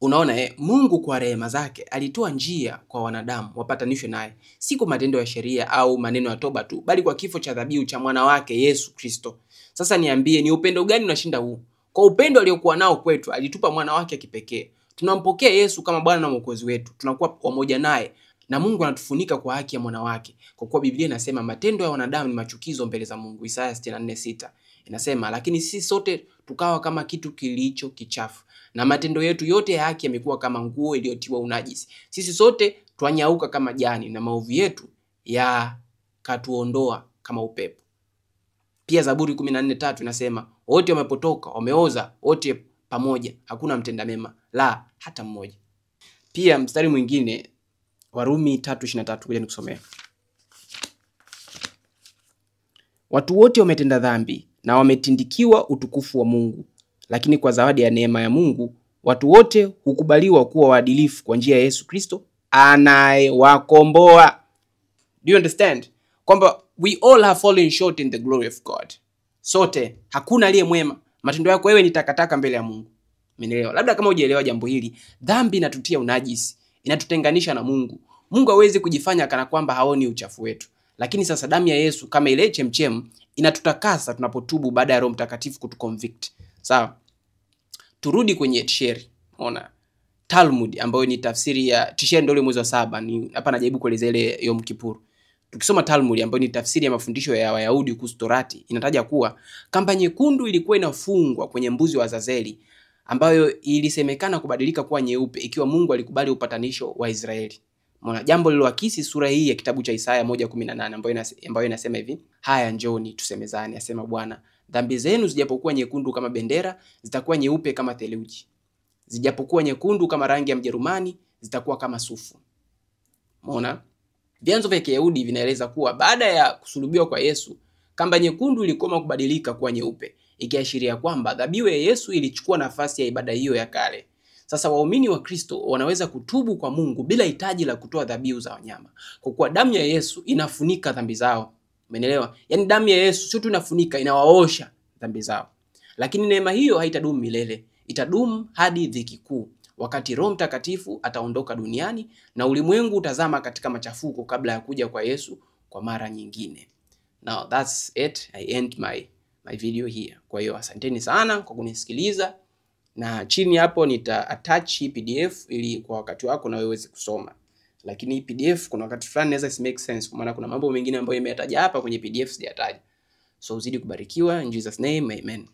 Unaona Mungu kwa rehema zake alitoa njia kwa wanadamu wapatanishwe naye, si kwa matendo ya sheria au maneno ya toba tu, bali kwa kifo cha dhabihu cha mwana wake Yesu Kristo. Sasa niambie, ni upendo gani unashinda huu? Kwa upendo aliokuwa nao kwetu, alitupa mwana wake kipekee. Tunampokea Yesu kama Bwana na Mwokozi wetu. Tunakuwa pamoja naye na Mungu anatufunika kwa haki ya mwana wake. Kwa kuwa Biblia inasema matendo ya wanadamu ni machukizo mbele za Mungu. Isaya 64:6 inasema, lakini sisi sote tukawa kama kitu kilicho kichafu, na matendo yetu yote ya haki yamekuwa kama nguo iliyotiwa unajisi. Sisi sote twanyauka kama jani, na maovu yetu yakatuondoa kama upepo. Pia Zaburi 14:3 inasema, wote wamepotoka, wameoza wote pamoja, hakuna mtenda mema, la hata mmoja. Pia mstari mwingine Warumi 3:23 kuja nikusomea. Watu wote wametenda dhambi na wametindikiwa utukufu wa Mungu, lakini kwa zawadi ya neema ya Mungu watu wote hukubaliwa kuwa waadilifu kwa njia ya Yesu Kristo anayewakomboa. Do you understand? Kwamba we all have fallen short in the glory of God. Sote, hakuna aliye mwema. Matendo yako wewe ni takataka mbele ya Mungu. Umeelewa? Labda kama hujaelewa jambo hili, dhambi inatutia unajisi, inatutenganisha na Mungu. Mungu hawezi kujifanya kana kwamba haoni uchafu wetu. Lakini sasa damu ya Yesu kama ile chemchem inatutakasa tunapotubu baada ya Roho Mtakatifu kutuconvict. Sawa? Turudi kwenye Tisheri. Ona. Talmud ambayo ni tafsiri ya Tisheri ndio ile mwezi wa 7. Ni hapa najaribu kuelezea ile Yom Kippur. Tukisoma Talmud ambayo ni tafsiri ya mafundisho ya Wayahudi kuhusu Torati, inataja kuwa kamba nyekundu ilikuwa inafungwa kwenye mbuzi wa Azazeli ambayo ilisemekana kubadilika kuwa nyeupe ikiwa Mungu alikubali upatanisho wa Israeli. Umeona, jambo liloakisi sura hii ya kitabu cha Isaya 1:18 ambayo inasema hivi: haya njoni tusemezane, asema Bwana, dhambi zenu zijapokuwa nyekundu kama bendera, zitakuwa nyeupe kama theluji. Zijapokuwa nyekundu kama rangi ya Mjerumani, zitakuwa kama sufu. Umeona? Vyanzo vya Kiyahudi vinaeleza kuwa baada ya kusulubiwa kwa Yesu, kamba nyekundu ilikoma kubadilika kuwa nyeupe, ikiashiria kwamba dhabihu ya Yesu ilichukua nafasi ya ibada hiyo ya kale. Sasa waumini wa Kristo wanaweza kutubu kwa Mungu bila hitaji la kutoa dhabihu za wanyama, kwa kuwa damu ya Yesu inafunika dhambi zao. Umeelewa? Yaani damu ya Yesu sio tu inafunika, inawaosha dhambi zao. Lakini neema hiyo haitadumu milele. Itadumu hadi dhiki kuu, wakati Roho Mtakatifu ataondoka duniani na ulimwengu utazama katika machafuko kabla ya kuja kwa Yesu kwa mara nyingine. Now that's it. I end my video here. Kwa hiyo asanteni sana kwa kunisikiliza, na chini hapo nita attach hii PDF ili kwa wakati wako na wewe uweze kusoma. Lakini hii PDF kuna wakati fulani inaweza si make sense, kwa maana kuna mambo mengine ambayo imeyataja hapa kwenye PDF sijataja. So uzidi kubarikiwa in Jesus name, amen.